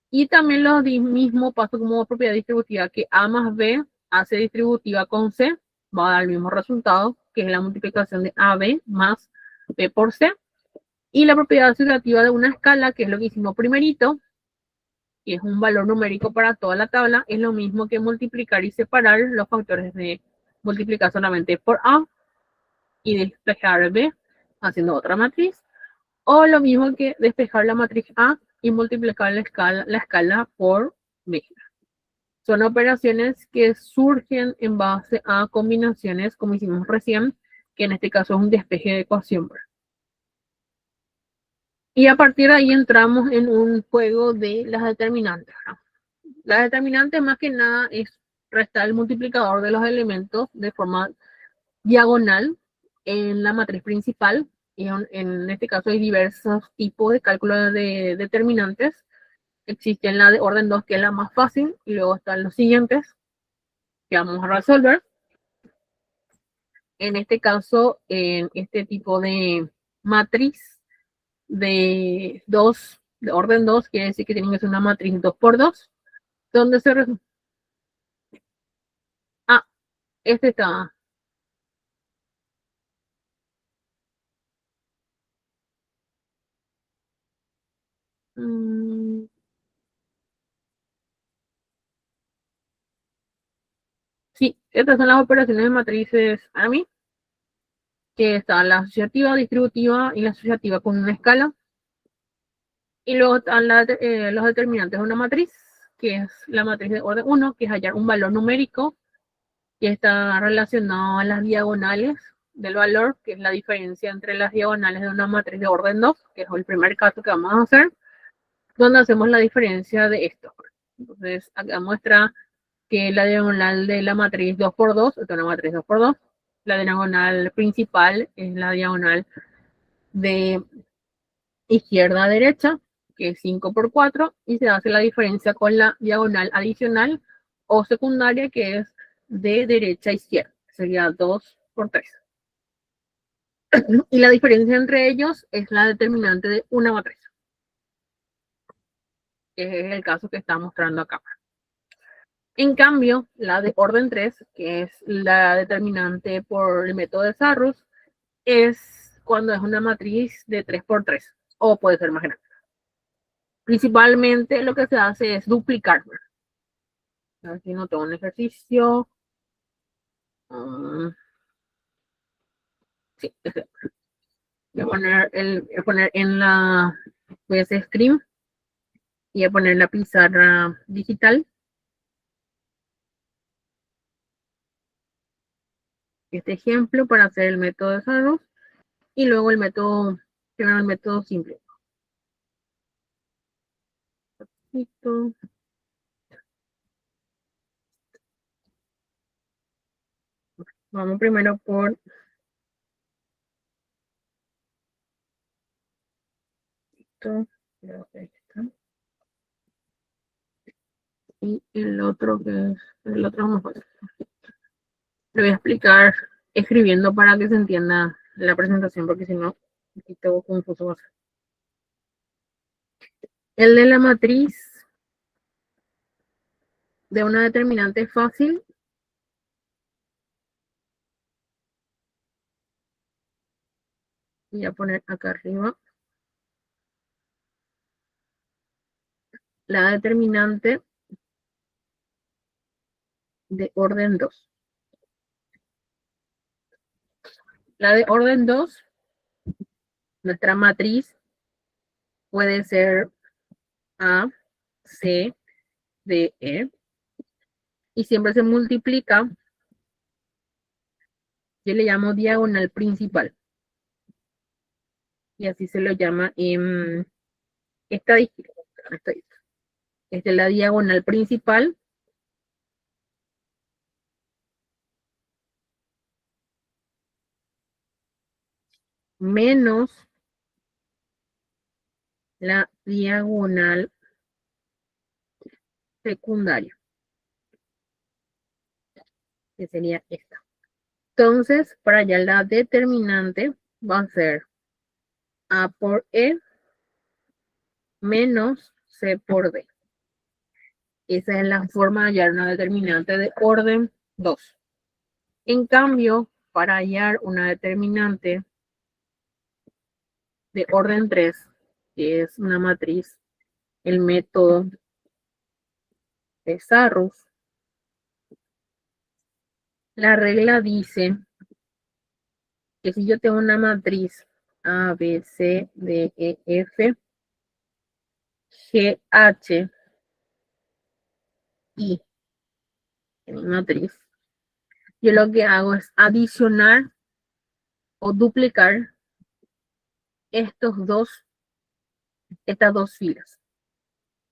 S1: Y también lo mismo pasa como propiedad distributiva, que A más B hace distributiva con C, va a dar el mismo resultado, que es la multiplicación de AB más B por C. Y la propiedad asociativa de una escala, que es lo que hicimos primerito, que es un valor numérico para toda la tabla, es lo mismo que multiplicar y separar los factores de multiplicar solamente por A y despejar B haciendo otra matriz, o lo mismo que despejar la matriz A y multiplicar la escala por B. Son operaciones que surgen en base a combinaciones, como hicimos recién, que en este caso es un despeje de ecuación. Y a partir de ahí entramos en un juego de las determinantes, ¿no? Las determinantes más que nada es restar el multiplicador de los elementos de forma diagonal en la matriz principal. Y en este caso hay diversos tipos de cálculo de determinantes. Existe la de orden 2, que es la más fácil, y luego están los siguientes que vamos a resolver. En este caso, en este tipo de matriz de orden 2, quiere decir que tiene que ser una matriz 2 por 2, donde se resuelve. Ah, este está. Sí, estas son las operaciones de matrices AMI, que está la asociativa, distributiva y la asociativa con una escala. Y luego están los determinantes de una matriz, que es la matriz de orden 1, que es hallar un valor numérico que está relacionado a las diagonales del valor, que es la diferencia entre las diagonales de una matriz de orden 2, que es el primer caso que vamos a hacer, donde hacemos la diferencia de esto. Entonces, acá muestra que la diagonal de la matriz 2 por 2 es una matriz 2 por 2. La diagonal principal es la diagonal de izquierda a derecha, que es 5 por 4, y se hace la diferencia con la diagonal adicional o secundaria, que es de derecha a izquierda, sería 2 por 3. Y la diferencia entre ellos es la determinante de una matriz, que es el caso que está mostrando acá. En cambio, la de orden 3, que es la determinante por el método de Sarrus, es cuando es una matriz de 3 por 3, o puede ser más grande. Principalmente lo que se hace es duplicar. Aquí no tengo un ejercicio. Sí, voy a poner en la, voy a hacer screen y voy a poner la pizarra digital. Este ejemplo para hacer el método de Sarrus y luego el método, primero el método simple. Listo. Vamos primero por esto. Y el otro que es el otro mejor. Le voy a explicar escribiendo para que se entienda la presentación, porque si no, aquí todo confuso va a ser. El de la matriz de una determinante fácil voy a poner acá arriba la determinante de orden 2. La de orden 2, nuestra matriz puede ser A, C, D, E, y siempre se multiplica, yo le llamo diagonal principal, y así se lo llama en estadística. Esta es la diagonal principal menos la diagonal secundaria, que sería esta. Entonces, para allá la determinante va a ser A por E menos C por D. Esa es la forma de hallar una determinante de orden 2. En cambio, para hallar una determinante de orden 3, que es una matriz, el método de Sarrus, la regla dice que si yo tengo una matriz A, B, C, D, E, F, G, H, I, en mi matriz, yo lo que hago es adicionar o duplicar estas dos filas,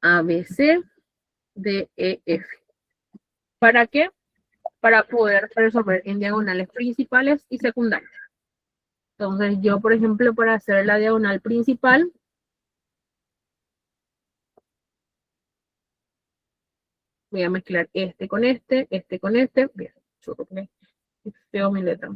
S1: A, B, C, D, E, F. ¿Para qué? Para poder resolver en diagonales principales y secundarias. Entonces yo, por ejemplo, para hacer la diagonal principal, voy a mezclar este con este con este. Bien, yo creo que feo mi letra.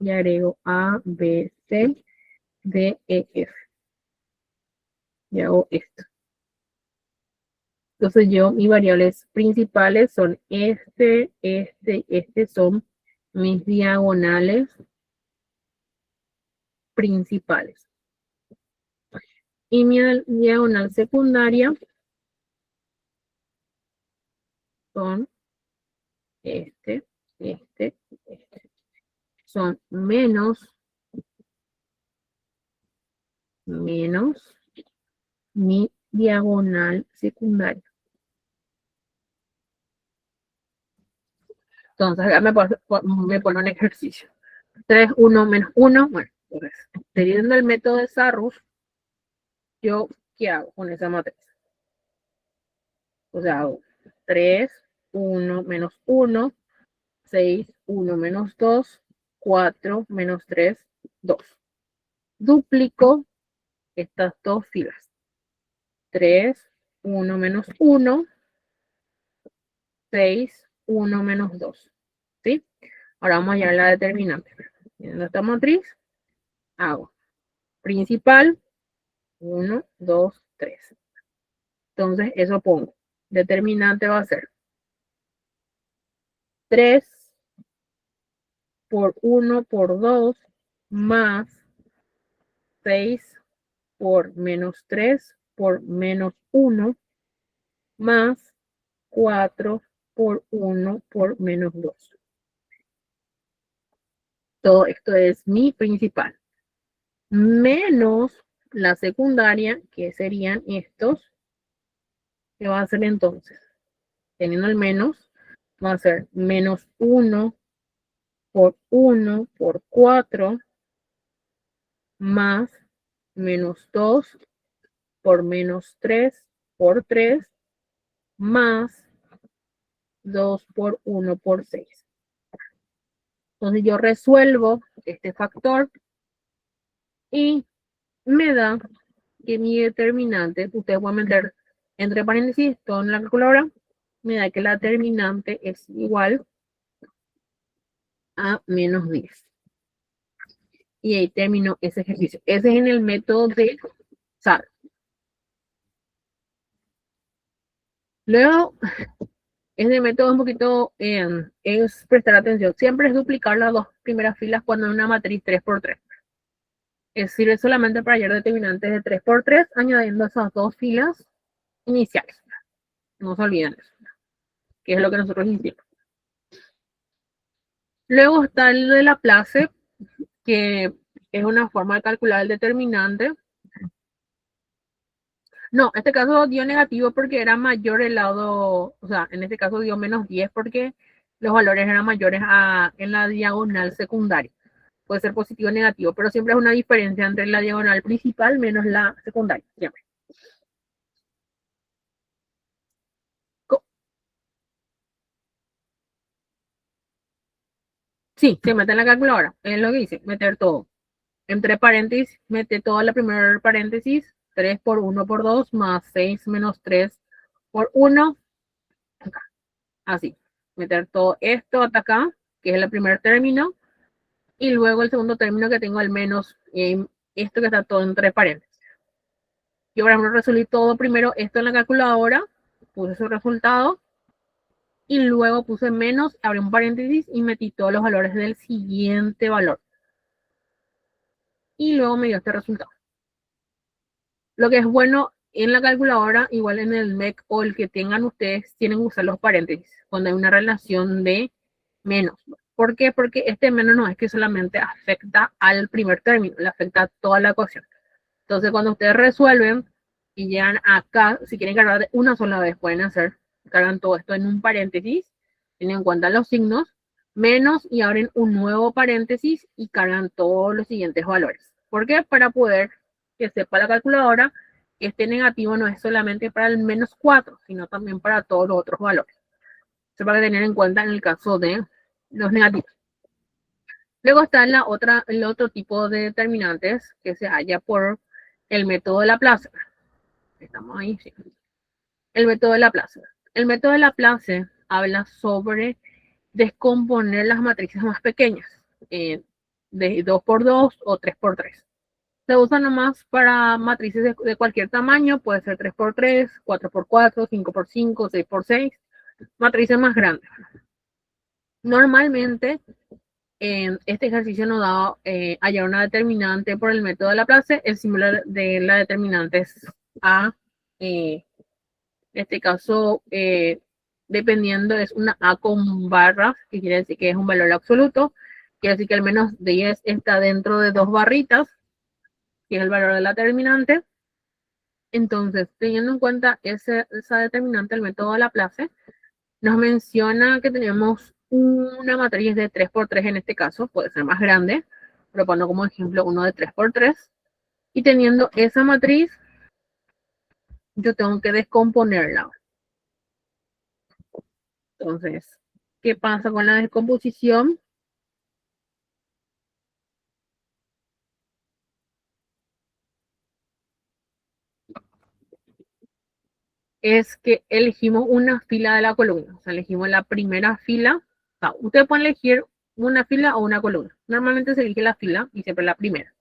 S1: Y agrego A, B, C, D, E, F. Y hago esto. Entonces yo, mis variables principales son este son mis diagonales principales. Y mi diagonal secundaria son este. Son menos mi diagonal secundaria. Entonces acá me pone un ejercicio. 3, 1, menos 1. Bueno, entonces, teniendo el método de Sarrus, yo, ¿qué hago con esa matriz? O sea, hago 3, 1, menos 1, 6, 1, menos 2, 4, menos 3, 2. Duplico estas dos filas. 3, 1, menos 1, 6, 1, menos 2. ¿Sí? Ahora vamos a hallar la determinante. En esta matriz, hago principal, 1, 2, 3. Entonces, eso pongo. Determinante va a ser 3 por 1 por 2 más 6 por menos 3 por menos 1 más 4 por 1 por menos 2. Todo esto es mi principal. Menos la secundaria, que serían estos. ¿Qué va a ser entonces? Teniendo el menos, va a ser menos 1 por 4 más menos 2 por menos 3 por 3 más 2 por 1 por 6. Entonces yo resuelvo este factor y me da que mi determinante, ustedes pueden meter entre paréntesis todo en la calculadora, me da que la determinante es igual a menos 10. Y ahí terminó ese ejercicio. Ese es en el método de SAR. Luego, este método un poquito es prestar atención. Siempre es duplicar las dos primeras filas cuando en una matriz 3x3. Sirve solamente para hallar determinantes de 3x3, añadiendo esas dos filas iniciales. No se olviden eso, que es lo que nosotros hicimos. Luego está el de Laplace, que es una forma de calcular el determinante. No, en este caso dio negativo porque era mayor el lado, o sea, en este caso dio menos 10 porque los valores eran mayores en la diagonal secundaria. Puede ser positivo o negativo, pero siempre es una diferencia entre la diagonal principal menos la secundaria. Siempre. Sí, se mete en la calculadora. Es lo que dice, meter todo. Entre paréntesis, mete toda la primera paréntesis, 3 por 1 por 2 más 6 menos 3 por 1. Acá. Así. Meter todo esto hasta acá, que es el primer término. Y luego el segundo término que tengo al menos esto que está todo entre paréntesis. Yo, por ejemplo, resolví todo primero esto en la calculadora, puse su resultado y luego puse menos, abrí un paréntesis y metí todos los valores del siguiente valor. Y luego me dio este resultado. Lo que es bueno en la calculadora, igual en el MEC o el que tengan ustedes, tienen que usar los paréntesis cuando hay una relación de menos. ¿Por qué? Porque este menos no es que solamente afecta al primer término, le afecta a toda la ecuación. Entonces, cuando ustedes resuelven y llegan acá, si quieren cargar de una sola vez, pueden hacer, cargan todo esto en un paréntesis, tienen en cuenta los signos, menos y abren un nuevo paréntesis y cargan todos los siguientes valores. ¿Por qué? Para poder que sepa la calculadora que este negativo no es solamente para el menos 4, sino también para todos los otros valores. Eso para tener en cuenta en el caso de los negativos. Luego está el otro tipo de determinantes que se halla por el método de Laplace. Estamos ahí, sí. El método de Laplace. El método de Laplace habla sobre descomponer las matrices más pequeñas, de 2 por 2 o 3 por 3. Se usa nomás para matrices de cualquier tamaño, puede ser 3 por 3, 4 por 4, 5 por 5, 6 por 6, matrices más grandes. Normalmente, este ejercicio nos da hallar una determinante por el método de Laplace. El símbolo de la determinante es A. En este caso, dependiendo, es una A con barras, que quiere decir que es un valor absoluto. Quiere decir que al menos 10 está dentro de 2 barritas, que es el valor de la determinante. Entonces, teniendo en cuenta esa determinante, el método de Laplace nos menciona que tenemos una matriz de 3 por 3 en este caso, puede ser más grande, pero pongo como ejemplo uno de 3 por 3. Y teniendo esa matriz, yo tengo que descomponerla. Entonces, ¿qué pasa con la descomposición? Es que elegimos una fila de la columna. O sea, elegimos la primera fila. O sea, ustedes pueden elegir una fila o una columna. Normalmente se elige la fila y siempre la primera.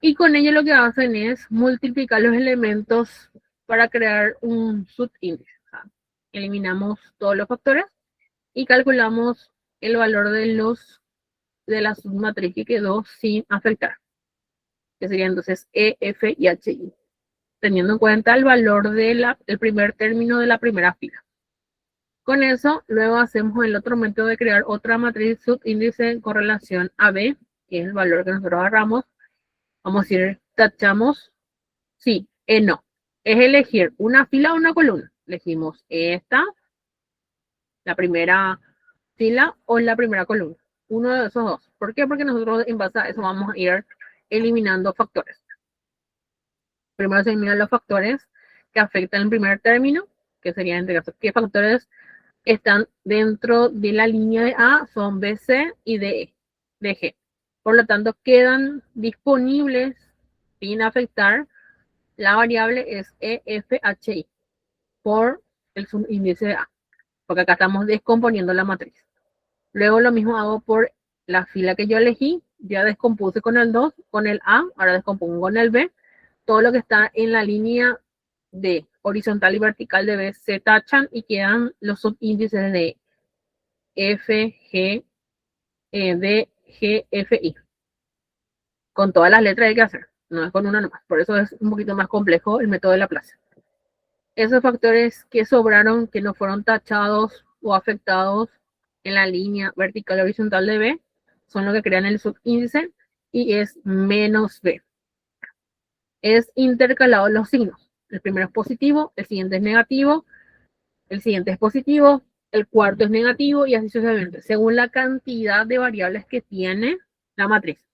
S1: Y con ello lo que hacen es multiplicar los elementos para crear un subíndice. O sea, eliminamos todos los factores y calculamos el valor de la submatriz que quedó sin afectar, que sería entonces E, F y HI, teniendo en cuenta el valor del primer término de la primera fila. Con eso, luego hacemos el otro método de crear otra matriz subíndice con relación a B, que es el valor que nosotros agarramos. Vamos a decir, tachamos, sí, no. Es elegir una fila o una columna. Elegimos esta, la primera fila o la primera columna. Uno de esos dos. ¿Por qué? Porque nosotros en base a eso vamos a ir eliminando factores. Primero se eliminan los factores que afectan el primer término, que serían, en este caso, qué factores están dentro de la línea de A, son BC y DG. Por lo tanto, quedan disponibles sin afectar. La variable es EFHI por el subíndice de A, porque acá estamos descomponiendo la matriz. Luego lo mismo hago por la fila que yo elegí, ya descompuse con el 2, con el A, ahora descompongo con el B. Todo lo que está en la línea de horizontal y vertical de B se tachan y quedan los subíndices de F, G, D, G, F, I. Con todas las letras hay que hacer, no es con una nomás. Por eso es un poquito más complejo el método de Laplace. Esos factores que sobraron, que no fueron tachados o afectados en la línea vertical o horizontal de B, son los que crean el subíndice y es menos B. Es intercalado los signos. El primero es positivo, el siguiente es negativo, el siguiente es positivo, el cuarto es negativo y así sucesivamente, según la cantidad de variables que tiene la matriz.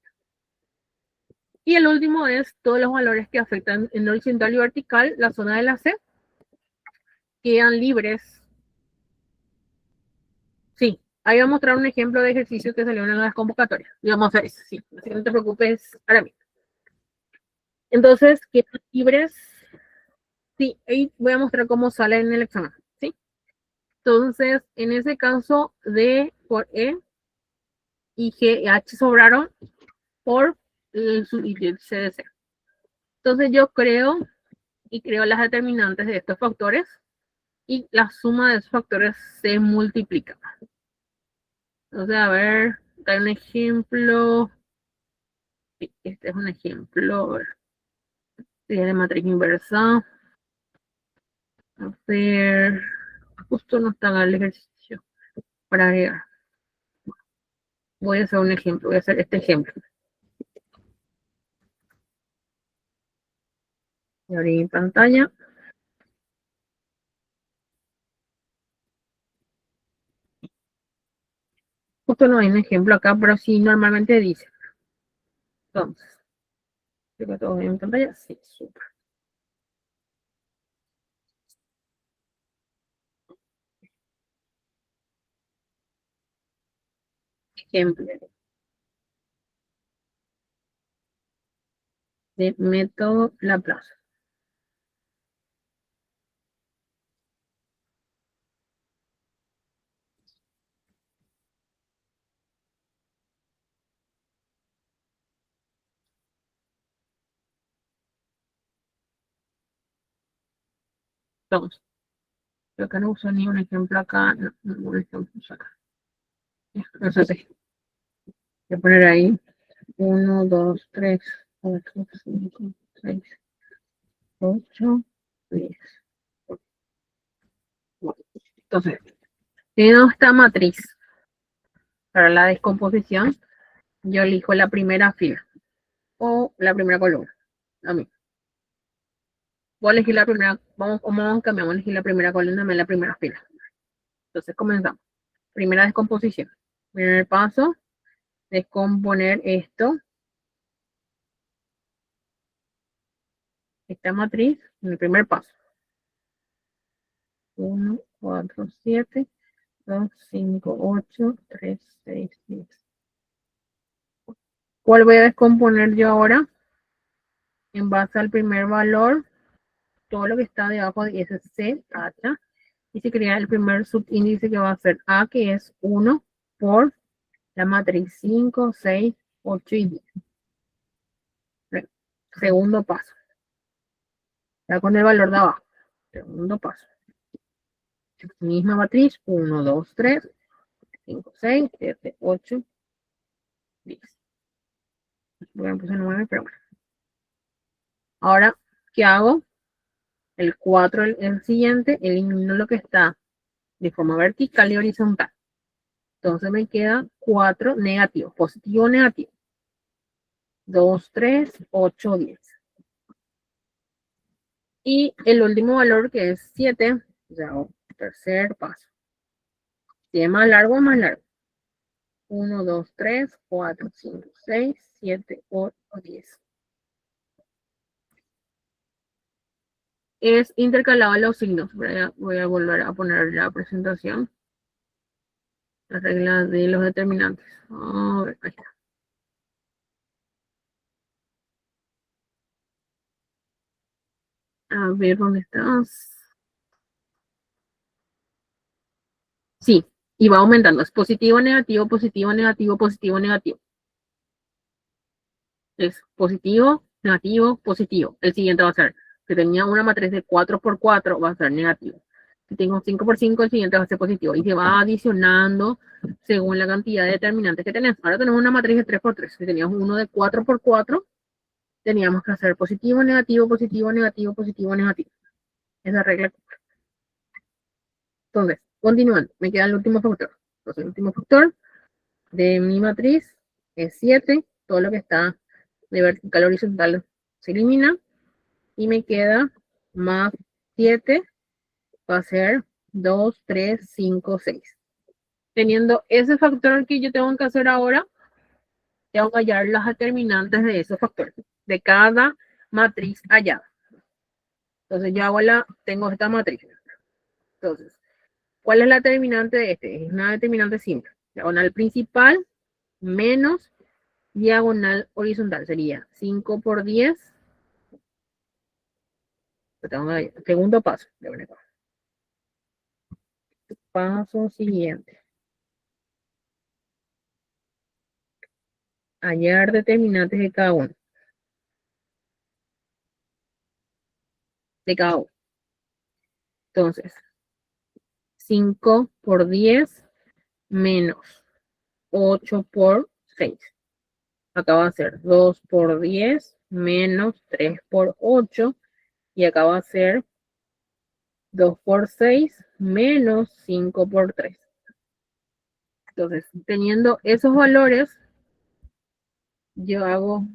S1: Y el último es todos los valores que afectan en horizontal y vertical, la zona de la C, quedan libres. Sí, Ahí voy a mostrar un ejemplo de ejercicio que salió en las convocatorias. Y vamos a hacer eso, sí. Así que no te preocupes ahora mismo. Entonces, quedan libres. Sí, ahí voy a mostrar cómo sale en el examen, ¿sí? Entonces, en ese caso, D por E y G y H sobraron por el índice de C. Entonces, yo creo las determinantes de estos factores y la suma de esos factores se multiplica. Entonces, a ver, hay un ejemplo. Este es un ejemplo. Sería de matriz inversa. A ver, justo no está el ejercicio para agregar. Voy a hacer un ejemplo, voy a hacer este ejemplo. Voy a abrir mi pantalla. Justo no hay un ejemplo acá, pero sí normalmente dice. Entonces, ¿tengo todo bien en pantalla? Sí, súper. Ejemplo de método Laplace. Entonces, yo acá no uso ni un ejemplo acá, no, un ejemplo acá. Entonces, voy a poner ahí 1, 2, 3, 4, 5, 6, 8, 10. Entonces, teniendo esta matriz para la descomposición, yo elijo la primera fila o la primera columna. A mí. Voy a elegir la primera, cambiamos a elegir la primera columna en la primera fila. Entonces comenzamos. Primera descomposición. Primer paso, descomponer esto, esta matriz, en el primer paso. 1, 4, 7, 2, 5, 8, 3, 6, 10. ¿Cuál voy a descomponer yo ahora? En base al primer valor, todo lo que está debajo de ese C, H, y se crea el primer subíndice que va a ser A, que es 1 por la matriz 5, 6, 8 y 10. Segundo paso. Ya con el valor de abajo. Segundo paso. Misma matriz, 1, 2, 3, 5, 6, 7, 8, 10. Voy a poner 9, pero bueno. Ahora, ¿qué hago? El 4, el siguiente, elimino lo que está de forma vertical y horizontal. Entonces me queda 4 negativos, positivo, negativo. 2, 3, 8, 10. Y el último valor, que es 7, ya hago tercer paso. Si es más largo, más largo. 1, 2, 3, 4, 5, 6, 7, 8, 10. Es intercalado los signos. Voy a volver a poner la presentación. Las reglas de los determinantes. A ver, ahí está. A ver, ¿dónde estás? Sí, y va aumentando. Es positivo, negativo, positivo, negativo, positivo, negativo. Es positivo, negativo, positivo. El siguiente va a ser, si tenía una matriz de 4 por 4, va a ser negativo. Si tengo 5 por 5, el siguiente va a ser positivo. Y se va adicionando según la cantidad de determinantes que tenemos. Ahora tenemos una matriz de 3 por 3. Si teníamos uno de 4 por 4, teníamos que hacer positivo, negativo, positivo, negativo, positivo, negativo. Esa regla. Entonces, continuando, me queda el último factor. Entonces, el último factor de mi matriz es 7. Todo lo que está de vertical horizontal se elimina. Y me queda más 7, va a ser 2, 3, 5, 6. Teniendo ese factor que yo tengo que hacer ahora, tengo que hallar las determinantes de esos factores, de cada matriz hallada. Entonces yo tengo esta matriz. Entonces, ¿cuál es la determinante de este? Es una determinante simple. Diagonal principal menos diagonal horizontal. Sería 5 por 10. Segundo paso. Paso siguiente. Hallar determinantes de cada uno. De cada uno. Entonces, 5 por 10 menos 8 por 6. Acá va a ser 2 por 10 menos 3 por 8. Y acá va a ser 2 por 6 menos 5 por 3. Entonces, teniendo esos valores, yo hago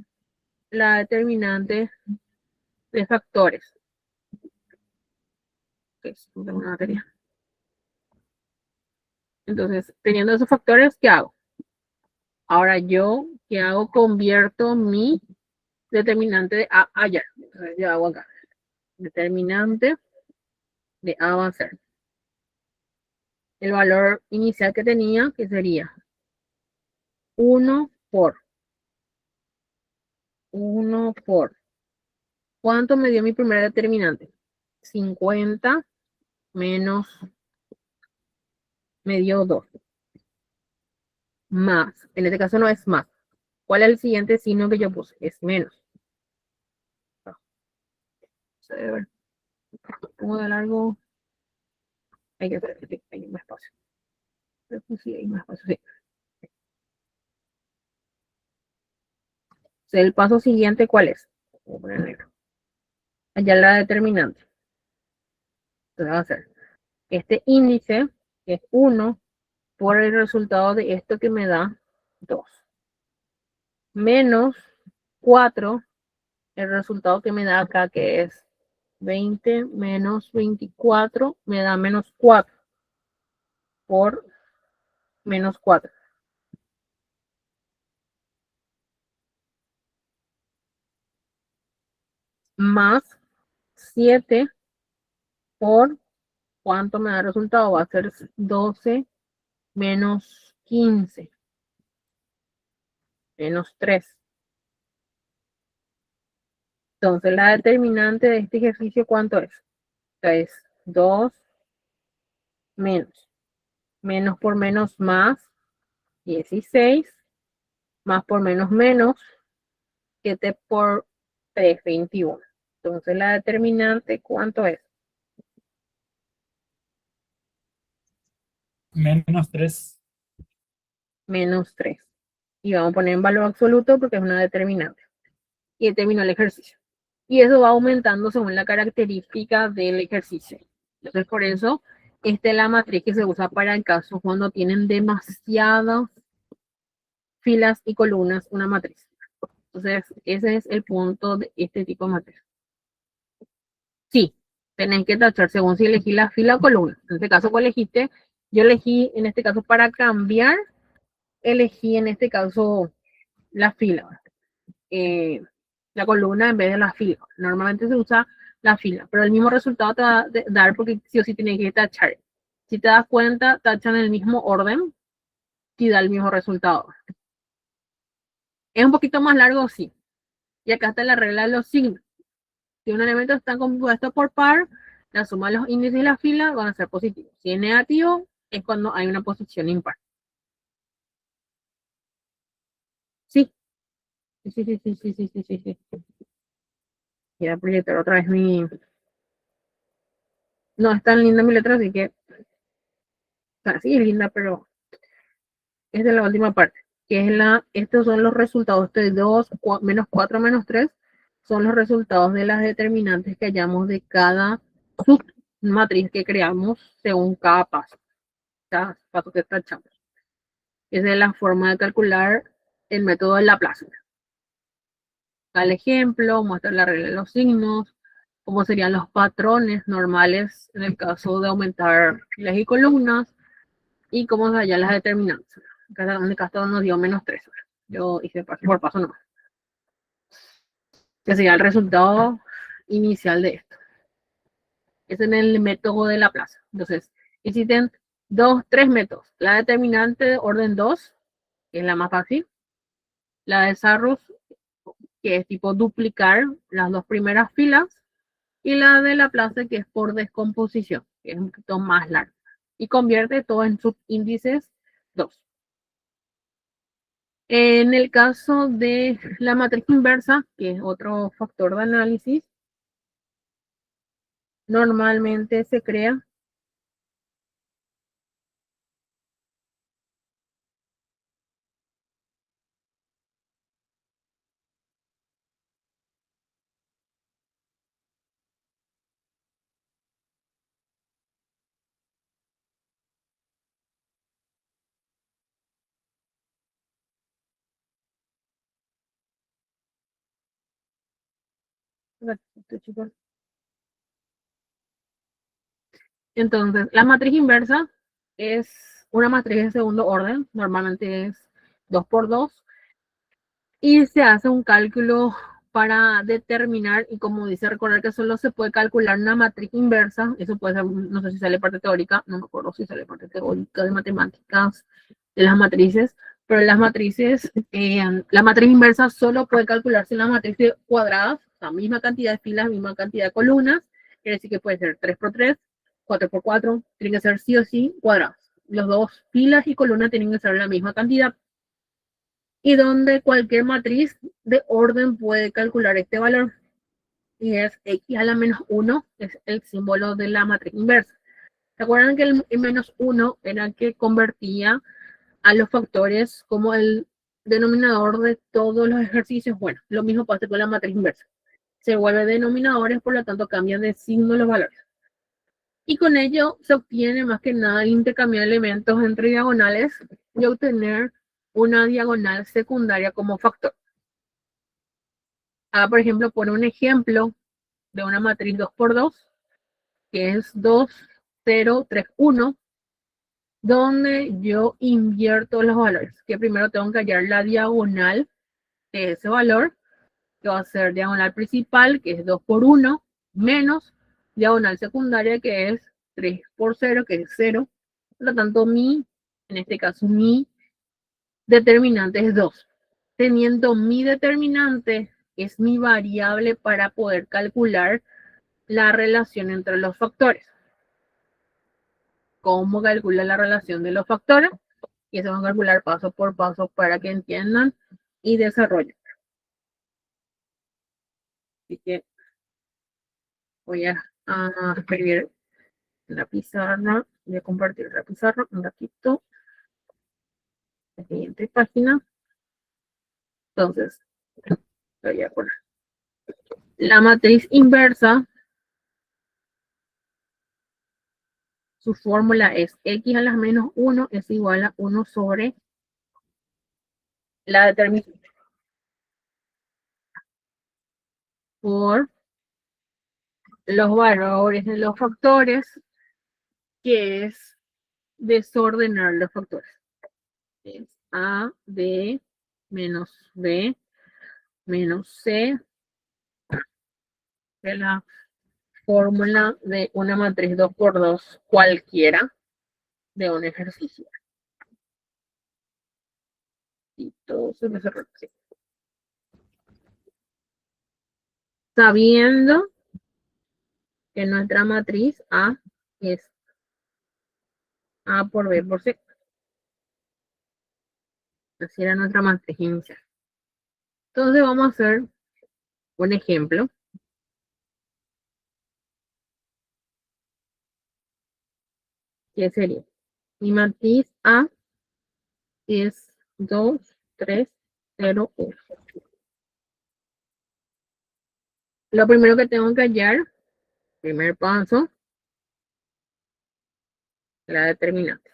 S1: la determinante de factores. Que es una materia. Entonces, teniendo esos factores, ¿qué hago? Ahora yo, ¿qué hago? Convierto mi determinante de A a Y. Entonces, yo hago acá. Determinante de A va a ser el valor inicial que tenía, que sería 1 por. ¿Cuánto me dio mi primer determinante? 50 menos, me dio 2. Más. En este caso no es más. ¿Cuál es el siguiente signo que yo puse? Es menos. Pongo de largo. Hay que hacer, hay más espacio. Sí, hay más espacio, sí. El paso siguiente, ¿cuál es? Voy a poner negro. Allá la determinante. Entonces va a ser este índice, que es 1, por el resultado de esto que me da 2. Menos 4, el resultado que me da acá, que es 20 menos 24, me da menos 4 por menos 4. Más 7 por ¿cuánto me da el resultado? Va a ser 12 menos 15 menos 3. Entonces, la determinante de este ejercicio, ¿cuánto es? Es 2 menos. Menos por menos más 16. Más por menos menos 7 por 3, 21. Entonces, la determinante, ¿cuánto es?
S3: Menos 3.
S1: Menos 3. Y vamos a poner en valor absoluto porque es una determinante. Y terminó el ejercicio. Y eso va aumentando según la característica del ejercicio. Entonces, por eso, esta es la matriz que se usa para el caso cuando tienen demasiadas filas y columnas una matriz. Entonces, ese es el punto de este tipo de matriz. Sí, tenés que tachar según si elegí la fila o columna. En este caso, ¿cuál elegiste? Yo elegí, en este caso, para cambiar, elegí en este caso la fila. La columna en vez de la fila. Normalmente se usa la fila, pero el mismo resultado te va a dar porque sí o sí tienes que tachar. Si te das cuenta, tachan en el mismo orden y da el mismo resultado. Es un poquito más largo, sí. Y acá está la regla de los signos. Si un elemento está compuesto por par, la suma de los índices y la fila van a ser positivos. Si es negativo, es cuando hay una posición impar. Sí. Sí. Voy a proyectar otra vez mi... No es tan linda mi letra, así que... O sea, sí es linda, pero es de la última parte. Que es estos son los resultados. Este 2, menos 4, menos 3 son los resultados de las determinantes que hallamos de cada submatriz que creamos según cada paso. Cada paso que tachamos. Esa es la forma de calcular el método de Laplace. Al ejemplo, muestra la regla de los signos, cómo serían los patrones normales en el caso de aumentar filas y columnas, y cómo se hallan las determinantes. En el caso nos dio menos 3. Yo hice paso por paso nomás. Que sería el resultado inicial de esto. Es en el método de Laplace. Entonces, existen tres métodos. La determinante de orden 2, que es la más fácil. La de Sarrus, que es tipo duplicar las dos primeras filas. Y la de Laplace, que es por descomposición, que es un poquito más larga. Y convierte todo en subíndices 2. En el caso de la matriz inversa, que es otro factor de análisis, normalmente se crea entonces, la matriz inversa es una matriz de segundo orden, normalmente es 2 por 2, y se hace un cálculo para determinar, y como dice, recordar que solo se puede calcular una matriz inversa, eso puede ser, no sé si sale parte teórica, no me acuerdo si sale parte teórica de matemáticas, de las matrices, pero las matrices, la matriz inversa solo puede calcularse en las matrices cuadradas, la misma cantidad de filas, misma cantidad de columnas, quiere decir que puede ser 3 por 3, 4 por 4, tiene que ser sí o sí cuadradas. Las dos filas y columnas tienen que ser la misma cantidad, y donde cualquier matriz de orden puede calcular este valor, y es x a la menos 1, es el símbolo de la matriz inversa. ¿Se acuerdan que el menos 1 era el que convertía a los factores como el denominador de todos los ejercicios? Bueno, lo mismo pasa con la matriz inversa. Se vuelve denominadores, por lo tanto cambian de signo los valores. Y con ello se obtiene más que nada el intercambio de elementos entre diagonales y obtener una diagonal secundaria como factor. Por ejemplo, por un ejemplo de una matriz 2 por 2, que es 2, 0, 3, 1, donde yo invierto los valores, que primero tengo que hallar la diagonal de ese valor, que va a ser diagonal principal, que es 2 por 1, menos diagonal secundaria, que es 3 por 0, que es 0. Por lo tanto, en este caso, mi determinante es 2. Teniendo mi determinante, es mi variable para poder calcular la relación entre los factores. ¿Cómo calcula la relación de los factores? Y eso vamos a calcular paso por paso para que entiendan y desarrollen. Así que voy a escribir la pizarra, voy a compartir la pizarra un ratito. La siguiente página. Entonces, voy a poner la matriz inversa. Su fórmula es x a la menos 1 es igual a 1 sobre la determinante por los valores de los factores, que es desordenar los factores. Es A, B, menos B, menos C, de la fórmula de una matriz 2 por 2 cualquiera de un ejercicio. Y todo se me cerró. Sí. Sabiendo que nuestra matriz A es A por B por C. Así era nuestra matriz inicial. Entonces vamos a hacer un ejemplo. ¿Qué sería? Mi matriz A es 2, 3, 0, 1. Lo primero que tengo que hallar, primer paso, la determinante.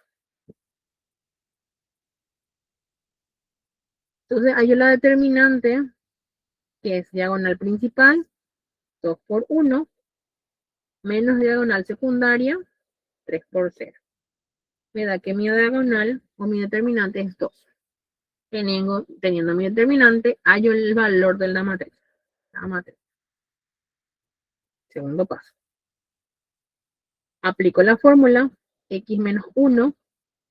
S1: Entonces hallo la determinante, que es diagonal principal, 2 por 1, menos diagonal secundaria, 3 por 0. Me da que mi diagonal o mi determinante es 2. Teniendo mi determinante, hallo el valor de la matriz. Segundo paso. Aplico la fórmula x menos 1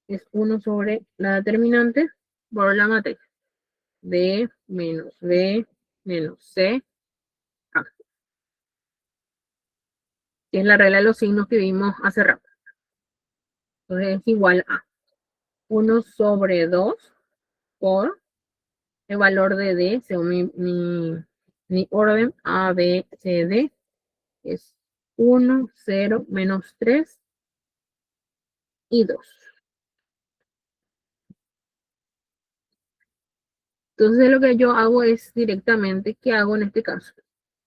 S1: es 1 sobre la determinante por la matriz D menos B menos C A. Que es la regla de los signos que vimos hace rato. Entonces es igual a 1 sobre 2 por el valor de D, según mi orden A, B, C, D, es 1, 0, menos 3 y 2. Entonces lo que yo hago es directamente, ¿qué hago en este caso?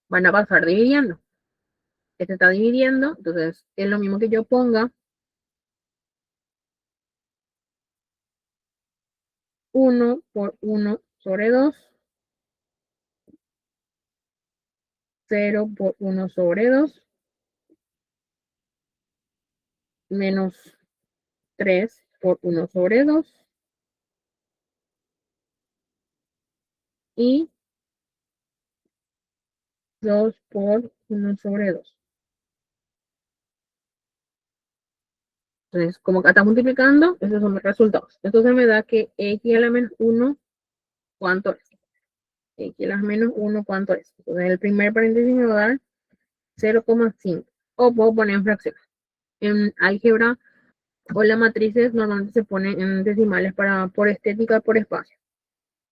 S1: Van a pasar dividiendo. Este está dividiendo, entonces es lo mismo que yo ponga 1 por 1 sobre 2, 0 por 1 sobre 2, menos 3 por 1 sobre 2, y 2 por 1 sobre 2. Entonces, como acá está multiplicando, esos son mis resultados. Entonces me da que x a la menos 1, ¿cuánto es? X a la menos 1, ¿cuánto es? Entonces el primer paréntesis me va a dar 0,5. O puedo poner en fracciones. En álgebra o las matrices normalmente se ponen en decimales por estética, por espacio.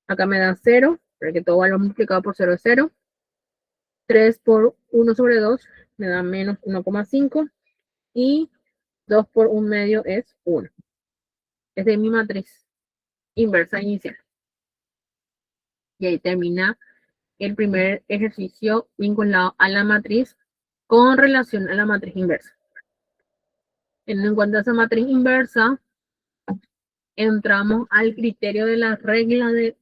S1: Acá me da 0, porque todo valor multiplicado por 0 es 0. 3 por 1 sobre 2 me da menos 1,5. Y 2 por 1 medio es 1. Esa es mi matriz inversa inicial. Y ahí termina el primer ejercicio vinculado a la matriz con relación a la matriz inversa. En cuanto a esa matriz inversa, entramos al criterio de la regla de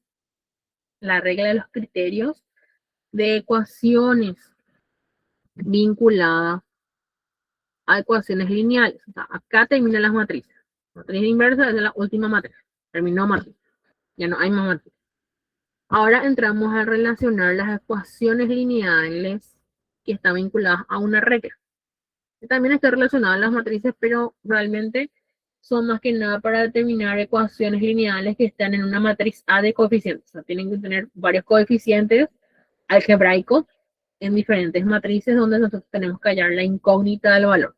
S1: los criterios de ecuaciones vinculadas a ecuaciones lineales. O sea, acá terminan las matrices. Matriz inversa es la última matriz. Terminó matriz. Ya no hay más matriz. Ahora entramos a relacionar las ecuaciones lineales que están vinculadas a una regla. También está relacionada a las matrices, pero realmente son más que nada para determinar ecuaciones lineales que están en una matriz A de coeficientes. O sea, tienen que tener varios coeficientes algebraicos en diferentes matrices donde nosotros tenemos que hallar la incógnita del valor.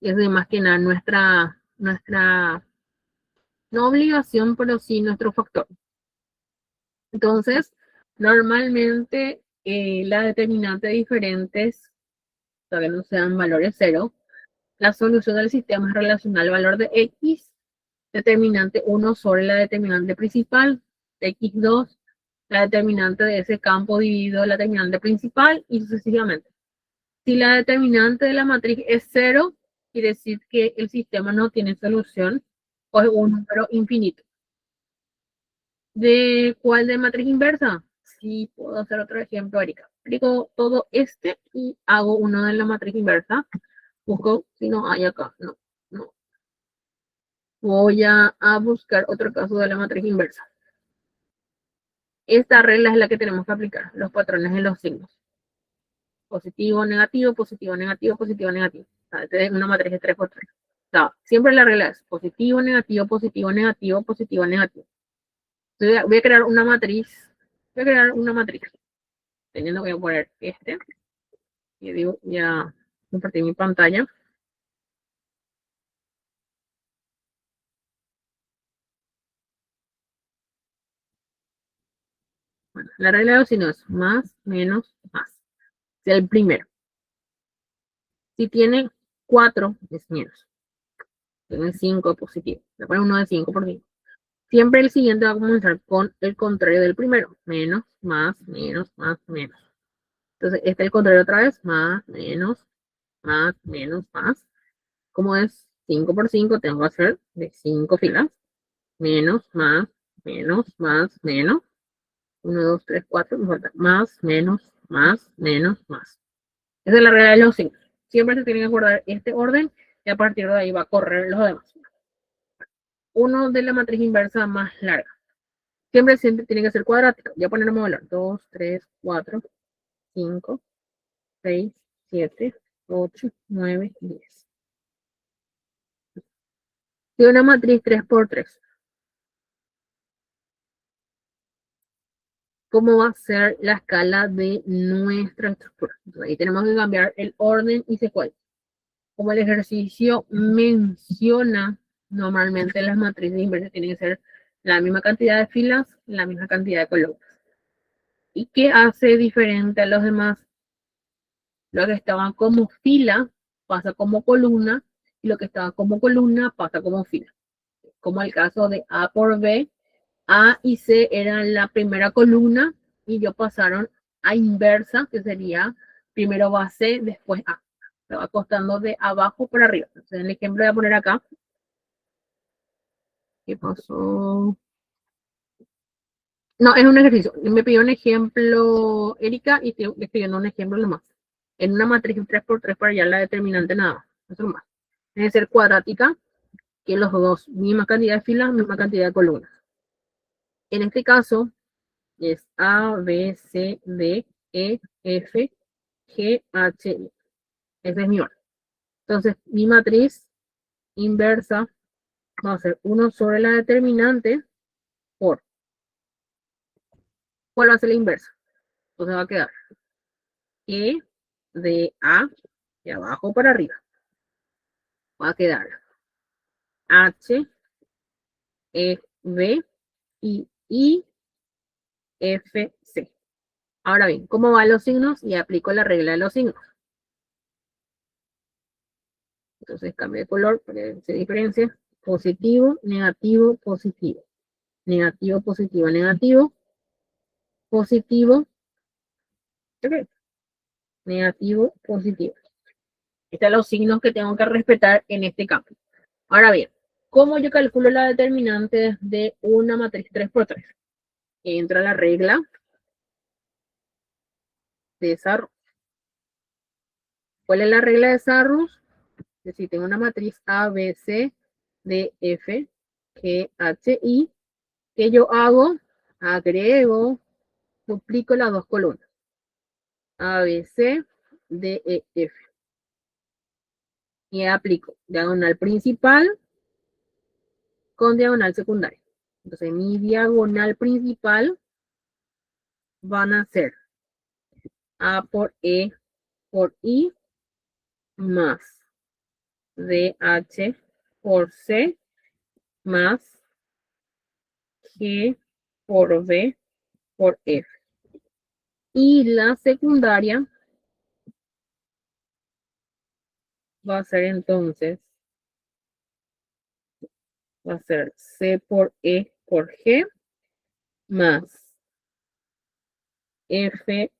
S1: Y es de más que nada nuestra no obligación, pero sí nuestro factor. Entonces, normalmente las determinantes diferentes, todavía no sean valores cero, la solución del sistema es relacionar el valor de x, determinante 1 sobre la determinante principal, de x2, la determinante de ese campo dividido la determinante principal y sucesivamente. Si la determinante de la matriz es 0, quiere decir que el sistema no tiene solución o es un número infinito. ¿De cuál de matriz inversa? Sí, puedo hacer otro ejemplo, Erika. Aplico todo este y hago uno de la matriz inversa. Busco si no hay acá. No. Voy a buscar otro caso de la matriz inversa. Esta regla es la que tenemos que aplicar, los patrones de los signos. Positivo, negativo, positivo, negativo, positivo, negativo. O sea, esta es una matriz de 3x3. O sea, siempre la regla es positivo, negativo, positivo, negativo, positivo, negativo. Entonces voy a crear una matriz. Teniendo que poner este. Y digo, ya compartí mi pantalla. Bueno, la regla de los signos es más, menos, más. Es el primero. Si tiene 4, es menos. Tiene 5 positivo. Le ponen uno de 5 por 5. Siempre el siguiente va a comenzar con el contrario del primero. Menos, más, menos, más, menos. Entonces, este es el contrario otra vez. Más, menos, más, menos, más. Como es 5 por 5, tengo que hacer de 5 filas. Menos, más, menos, más, menos. 1, 2, 3, 4. Me falta más, menos, más, menos, más. Esa es la regla de los signos. Siempre se tiene que guardar este orden y a partir de ahí va a correr los demás. Uno de la matriz inversa más larga. Siempre tiene que ser cuadrática. Voy a poner a modelar. 2, 3, 4, 5, 6, 7, 8, 9, 10. de una matriz 3×3. ¿Cómo va a ser la escala de nuestra estructura? Entonces, ahí tenemos que cambiar el orden y secuencia. Como el ejercicio menciona, normalmente las matrices inversas tienen que ser la misma cantidad de filas, la misma cantidad de columnas. ¿Y qué hace diferente a los demás? Lo que estaba como fila pasa como columna y lo que estaba como columna pasa como fila. Como el caso de A por B, A y C eran la primera columna y ellos pasaron a inversa, que sería primero va C, después A. Se va acostando de abajo para arriba. Entonces, el ejemplo voy a poner acá. ¿Qué pasó? No, es un ejercicio. Me pidió un ejemplo, Erika, y estoy escribiendo un ejemplo nomás. En una matriz 3×3 para hallar la determinante nada más. Eso nomás. Debe ser cuadrática, que los dos, misma cantidad de filas, misma cantidad de columnas. En este caso, es A, B, C, D, E, F, G, H, I. Ese es mi orden. Entonces, mi matriz inversa va a ser 1 sobre la determinante por. ¿Cuál va a ser la inversa? Entonces va a quedar E de A de abajo para arriba. Va a quedar H, E, B y I, F, C. Ahora bien, ¿cómo van los signos? Y aplico la regla de los signos. Entonces cambio de color para que se diferencie. Positivo, negativo, positivo. Negativo, positivo, negativo. Positivo. Okay. Negativo, positivo. Estos son los signos que tengo que respetar en este campo. Ahora bien, ¿cómo yo calculo la determinante de una matriz 3×3? Entra la regla de Sarrus. ¿Cuál es la regla de Sarrus? Que si tengo una matriz A, B, C, D, F, G, H, I, ¿qué yo hago? Agrego, duplico las dos columnas. A, B, C, D, E, F. Y aplico diagonal principal con diagonal secundaria. Entonces, mi diagonal principal van a ser A por E por I más DH por C más G por B por F. Y la secundaria va a ser entonces, va a ser C por E por G más F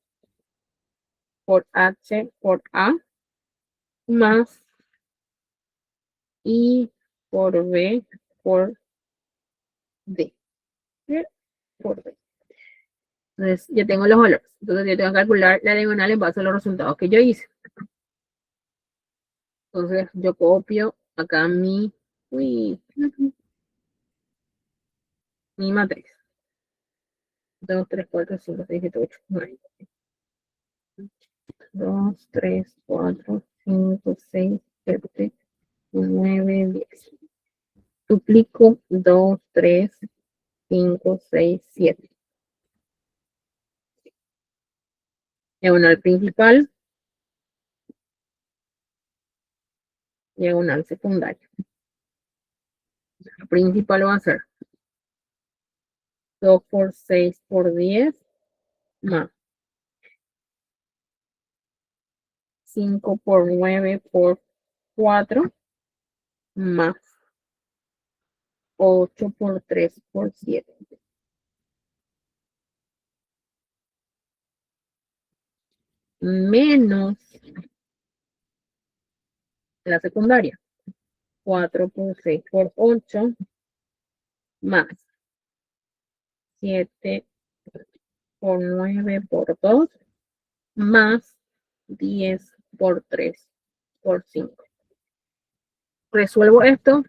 S1: por H por A más I por B por D. Por D. Entonces, ya tengo los valores. Entonces, yo tengo que calcular la diagonal en base a los resultados que yo hice. Entonces, yo copio acá mi matriz. 2, 3, 4, 5, 6, 7, 8, 9. 2, 3, 4, 5, 6, 7, 9, 10. Duplico 2, 3, 5, 6, 7. Diagonal principal. Diagonal secundaria. La principal va a ser 2 por 6 por 10 más 5 por 9 por 4 más 8 por 3 por 7. Menos la secundaria. 4 por 6 por 8 más 7 por 9 por 2 más 10 por 3 por 5. Resuelvo esto,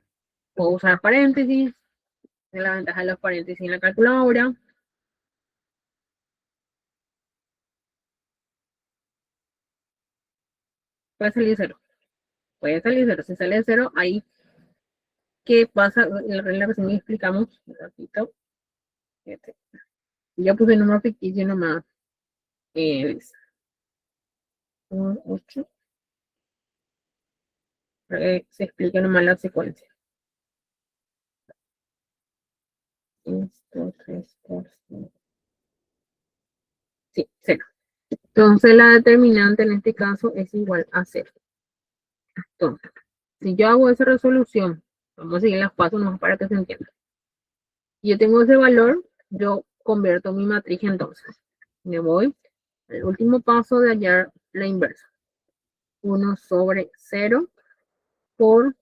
S1: puedo usar paréntesis, es la ventaja de los paréntesis en la calculadora. Puede salir 0. Puede salir 0. Si sale 0, ahí ¿Qué pasa? La regla que me explicamos un ratito. Ya puse el número ficticio nomás. 8. Se explica nomás la secuencia. Esto, 3 por 5. Sí, 0. Entonces la determinante en este caso es igual a 0. Entonces, si yo hago esa resolución, vamos a seguir las pasos nomás para que se entienda. Si yo tengo ese valor, yo convierto mi matriz entonces. Me voy al último paso de hallar la inversa. 1 sobre 0 por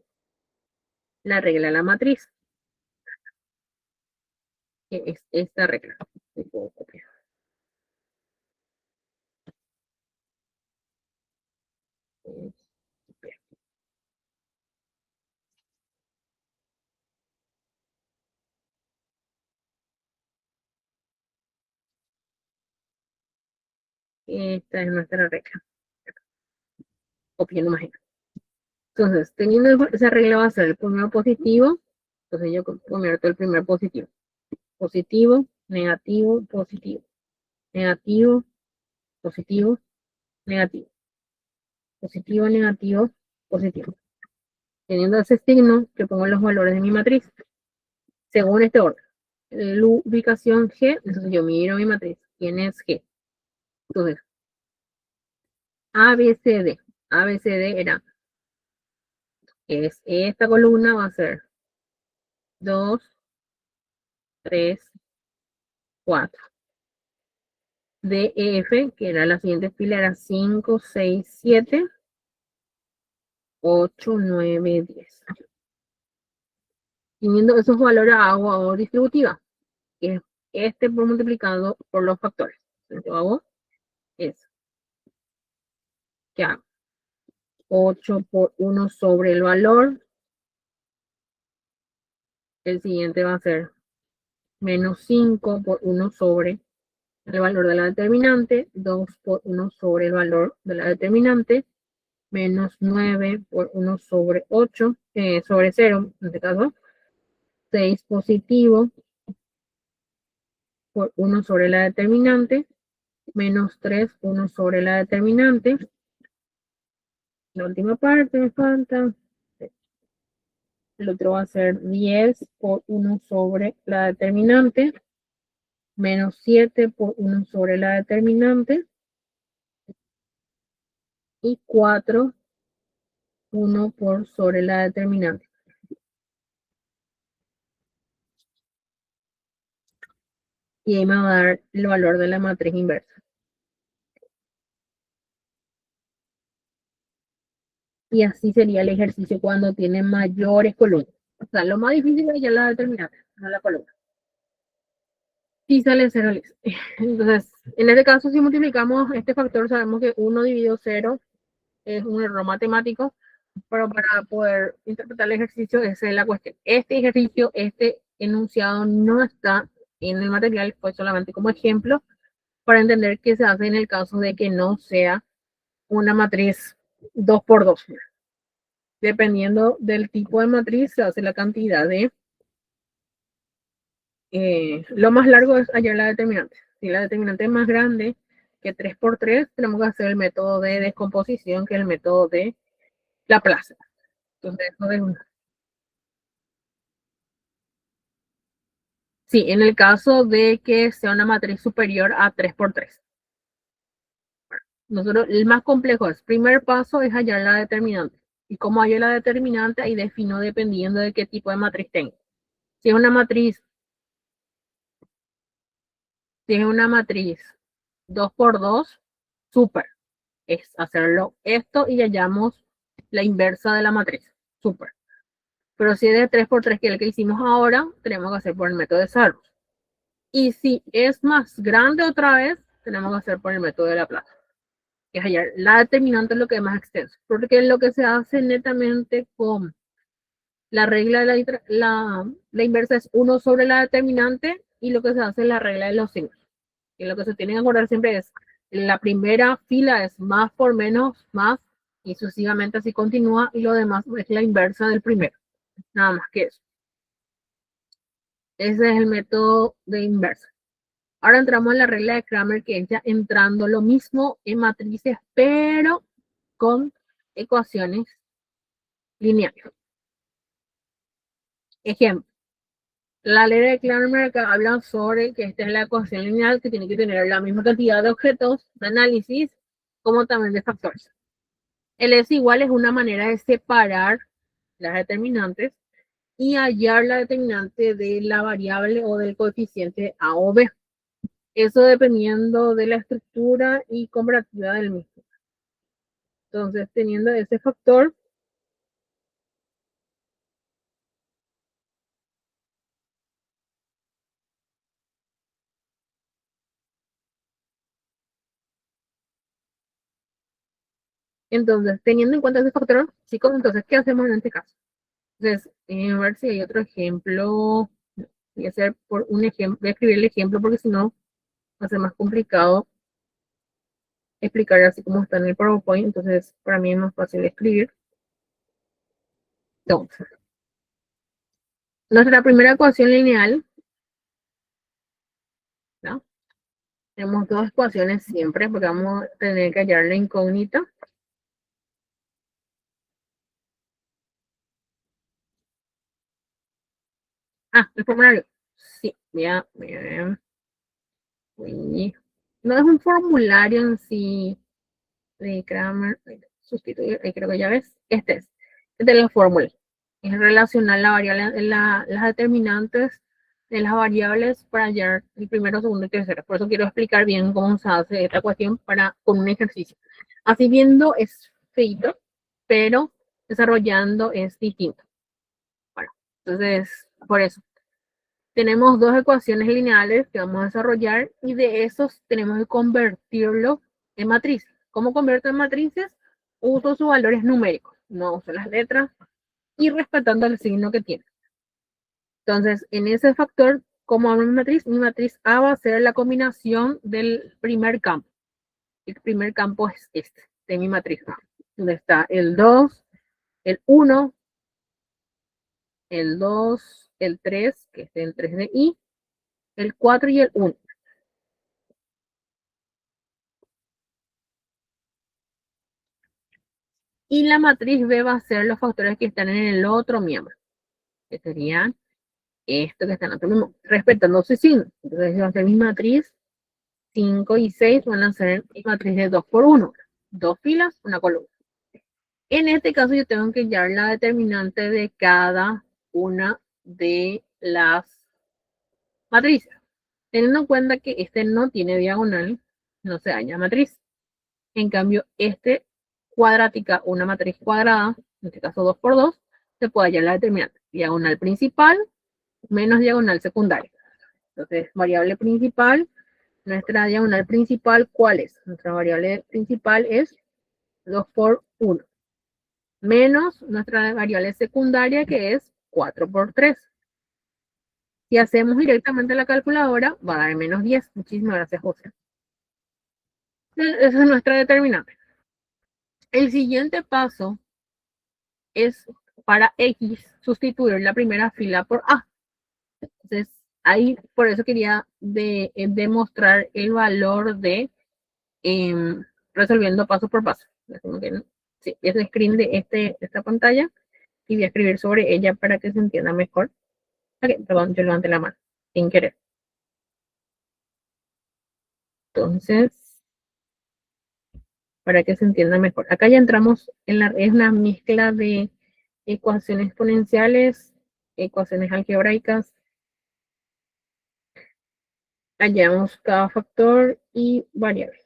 S1: la regla de la matriz, que es esta regla. Puedo copiar. Esta es nuestra regla. Copiando más. Entonces, teniendo esa regla va a ser el primero positivo. Entonces yo convierto el primer positivo. Positivo, negativo, positivo. Negativo, positivo, negativo. Positivo, negativo, positivo. Teniendo ese signo, que pongo los valores de mi matriz. Según este orden. La ubicación G, entonces yo miro mi matriz. ¿Quién es G? Entonces, ABCD. ABCD era, es esta columna va a ser 2, 3, 4. DEF, que era la siguiente fila, era 5, 6, 7, 8, 9, 10. Teniendo esos valores hago distributiva, que es este por multiplicado por los factores. Entonces yo hago eso. ¿Qué hago? 8 por 1 sobre el valor. El siguiente va a ser menos 5 por 1 sobre el valor de la determinante, 2 por 1 sobre el valor de la determinante, menos 9 por 1 sobre 8, sobre 0, en este caso, 6 positivo por 1 sobre la determinante, menos 3, 1 sobre la determinante. La última parte me falta. El otro va a ser 10 por 1 sobre la determinante, menos 7 por 1 sobre la determinante, y 4, 1 por sobre la determinante. Y ahí me va a dar el valor de la matriz inversa. Y así sería el ejercicio cuando tiene mayores columnas. O sea, lo más difícil es ya la determinante, no la columna. Sí sale 0 listo. Entonces, en este caso, si multiplicamos este factor, sabemos que 1 dividido 0 es un error matemático, pero para poder interpretar el ejercicio, esa es la cuestión. Este ejercicio, este enunciado no está en el material, fue solamente como ejemplo para entender qué se hace en el caso de que no sea una matriz 2 por 2. Dependiendo del tipo de matriz, se hace la cantidad de... lo más largo es hallar la determinante. Si la determinante es más grande que 3 por 3, tenemos que hacer el método de descomposición, que es el método de Laplace. Entonces, eso es una... Sí, en el caso de que sea una matriz superior a 3 por 3. Nosotros, el más complejo es, primer paso es hallar la determinante. Y como hallo la determinante, ahí defino dependiendo de qué tipo de matriz tengo. Si es una matriz 2 por 2, súper. Es hacerlo esto y hallamos la inversa de la matriz. Súper. Pero si es de 3 por 3, que es el que hicimos ahora, tenemos que hacer por el método de Sarrus. Y si es más grande otra vez, tenemos que hacer por el método de Laplace. Que es hallar la determinante, es lo que es más extenso. Porque lo que se hace netamente con la regla de la inversa es 1 sobre la determinante, y lo que se hace es la regla de los signos. Y lo que se tiene que acordar siempre es, la primera fila es más por menos más, y sucesivamente así continúa, y lo demás es la inversa del primero. nada más que eso. Ese es el método de inversa. Ahora entramos en la regla de Cramer, que es ya entrando lo mismo en matrices, pero con ecuaciones lineales. Ejemplo, la ley de Cramer que habla sobre que esta es la ecuación lineal que tiene que tener la misma cantidad de objetos de análisis como también de factores. El S igual es una manera de separar las determinantes y hallar la determinante de la variable o del coeficiente A o B. Eso dependiendo de la estructura y comparativa del mismo. Entonces, teniendo ese factor, entonces, teniendo en cuenta ese factor, chicos, entonces, ¿qué hacemos en este caso? Entonces, a ver si hay otro ejemplo. Voy a hacer por un ejemplo, voy a escribir el ejemplo porque si no va a ser más complicado explicar así como está en el PowerPoint. Entonces, para mí es más fácil escribir. Entonces, nuestra primera ecuación lineal, ¿no? Tenemos dos ecuaciones siempre porque vamos a tener que hallar la incógnita. El formulario. Sí, no es un formulario en sí de Cramer, sustituir, creo que ya ves, este es de la fórmula. Es relacionar la variable, las determinantes de las variables para hallar el primero, segundo y tercero. Por eso quiero explicar bien cómo se hace esta cuestión con un ejercicio. Así viendo es feito, pero desarrollando es distinto. Bueno, entonces, por eso. Tenemos dos ecuaciones lineales que vamos a desarrollar y de esos tenemos que convertirlo en matrices. ¿Cómo convierto en matrices? Uso sus valores numéricos, no uso las letras y respetando el signo que tiene. Entonces, en ese factor, ¿cómo hablo mi matriz? Mi matriz A va a ser la combinación del primer campo. El primer campo es este, de mi matriz A, donde está el 2, el 1, el 2, el 3, que es el 3 de I, el 4 y el 1. Y la matriz B va a ser los factores que están en el otro miembro, que serían estos que están en otro miembro, respetando su signo. Entonces va a ser mi matriz 5 y 6 van a ser mi matriz de 2 por 1, dos filas, una columna. En este caso yo tengo que hallar la determinante de cada una de las matrices. Teniendo en cuenta que este no tiene diagonal, no se halla matriz. En cambio, este cuadrática, una matriz cuadrada, en este caso 2 por 2, se puede hallar la determinante. Diagonal principal menos diagonal secundaria. Entonces, variable principal, nuestra diagonal principal, ¿cuál es? Nuestra variable principal es 2 por 1. Menos nuestra variable secundaria, que es 4 por 3. Si hacemos directamente la calculadora, va a dar menos 10. Muchísimas gracias, José. Esa es nuestra determinante. El siguiente paso es para X sustituir la primera fila por A. Entonces, ahí por eso quería demostrar el valor de resolviendo paso por paso. Sí, es el screen de esta pantalla y voy a escribir sobre ella para que se entienda mejor. Ok, perdón, yo levanté la mano sin querer. Entonces, para que se entienda mejor. Acá ya entramos es una mezcla de ecuaciones exponenciales, ecuaciones algebraicas. Hallamos cada factor y variable.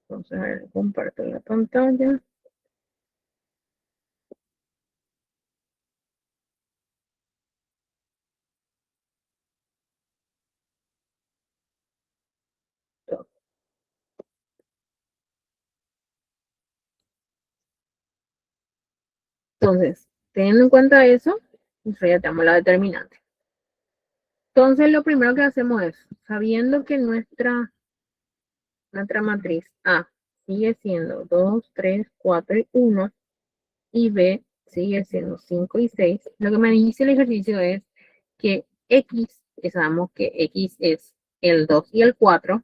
S1: Vamos a ver, comparto la pantalla. Entonces, teniendo en cuenta eso, ya tenemos la determinante. Entonces, lo primero que hacemos es, sabiendo que nuestra matriz A sigue siendo 2, 3, 4 y 1, y B sigue siendo 5 y 6. Lo que me dice el ejercicio es que X, que sabemos que X es el 2 y el 4,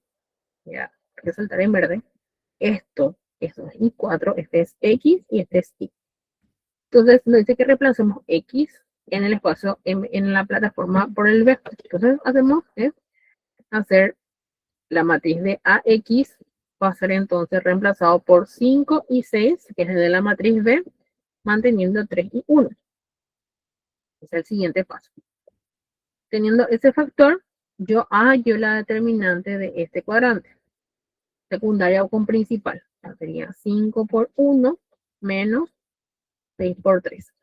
S1: voy a resaltar en verde, esto es 2 y 4, este es X y este es Y. Entonces nos dice que reemplacemos X en el espacio, en la plataforma por el B. Entonces hacemos es hacer la matriz de AX, va a ser entonces reemplazado por 5 y 6, que es de la matriz B, manteniendo 3 y 1. Es el siguiente paso. Teniendo ese factor, yo hallo la determinante de este cuadrante, secundaria o con principal. Sería 5 por 1 menos 6 por 3.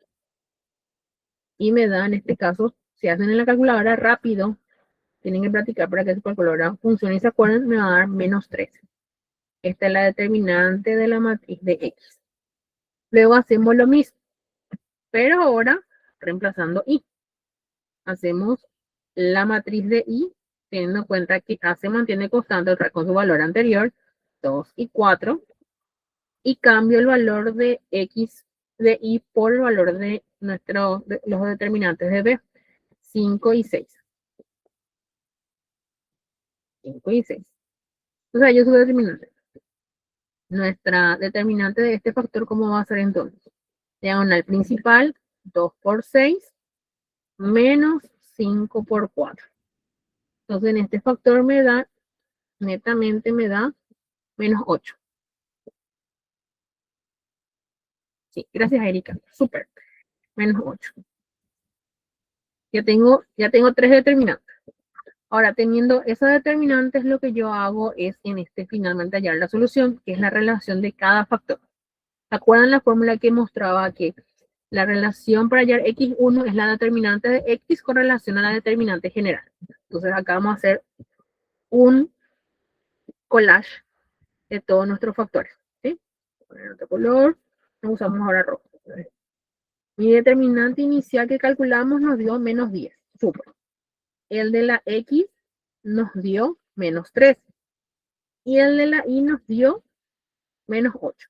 S1: Y me da, en este caso, si hacen en la calculadora rápido, tienen que practicar para que su calculadora funcione y se acuerden, me va a dar menos 13. Esta es la determinante de la matriz de X. Luego hacemos lo mismo, pero ahora reemplazando Y. Hacemos la matriz de Y, teniendo en cuenta que A se mantiene constante, otra con su valor anterior, 2 y 4, y cambio el valor de X de Y por el valor de los determinantes de B, 5 y 6. 5 y 6. O sea, yo su determinante. Nuestra determinante de este factor, ¿cómo va a ser entonces? Diagonal principal, 2 por 6, menos 5 por 4. Entonces, en este factor me da, netamente me da menos 8. Sí, gracias, Erika. Súper. Menos 8. Ya tengo 3 determinantes. Ahora, teniendo esa determinante, lo que yo hago es en este finalmente hallar la solución, que es la relación de cada factor. ¿Se acuerdan la fórmula que mostraba que la relación para hallar X1 es la determinante de X con relación a la determinante general? Entonces acá vamos a hacer un collage de todos nuestros factores. ¿Sí? Poner otro color, usamos ahora rojo. Mi determinante inicial que calculamos nos dio menos 10. Súper. El de la X nos dio menos 13. Y el de la Y nos dio menos 8.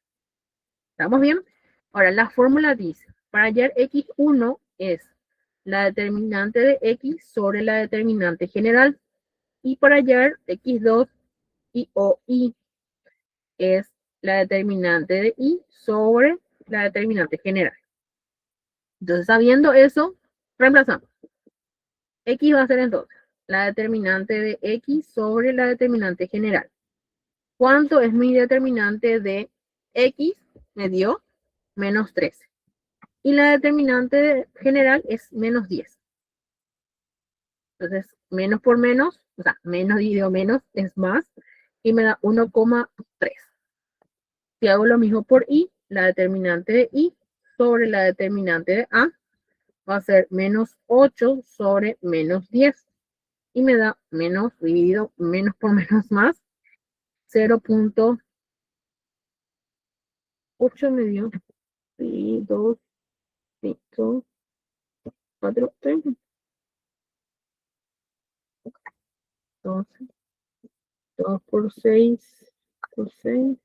S1: ¿Estamos bien? Ahora, la fórmula dice, para hallar X1 es la determinante de X sobre la determinante general. Y para hallar X2 y o Y es la determinante de Y sobre la determinante general. Entonces, sabiendo eso, reemplazamos. X va a ser entonces la determinante de X sobre la determinante general. ¿Cuánto es mi determinante de X? Me dio menos 13. Y la determinante general es menos 10. Entonces, menos por menos, o sea, menos dividido menos es más, y me da 1,3. Si hago lo mismo por Y, la determinante de Y sobre la determinante de A va a ser menos 8 sobre menos 10. Y me da menos dividido menos por menos más, 0,8 me dio. Y 2, 5, 4, 3. Entonces, 2 por 6, por 6.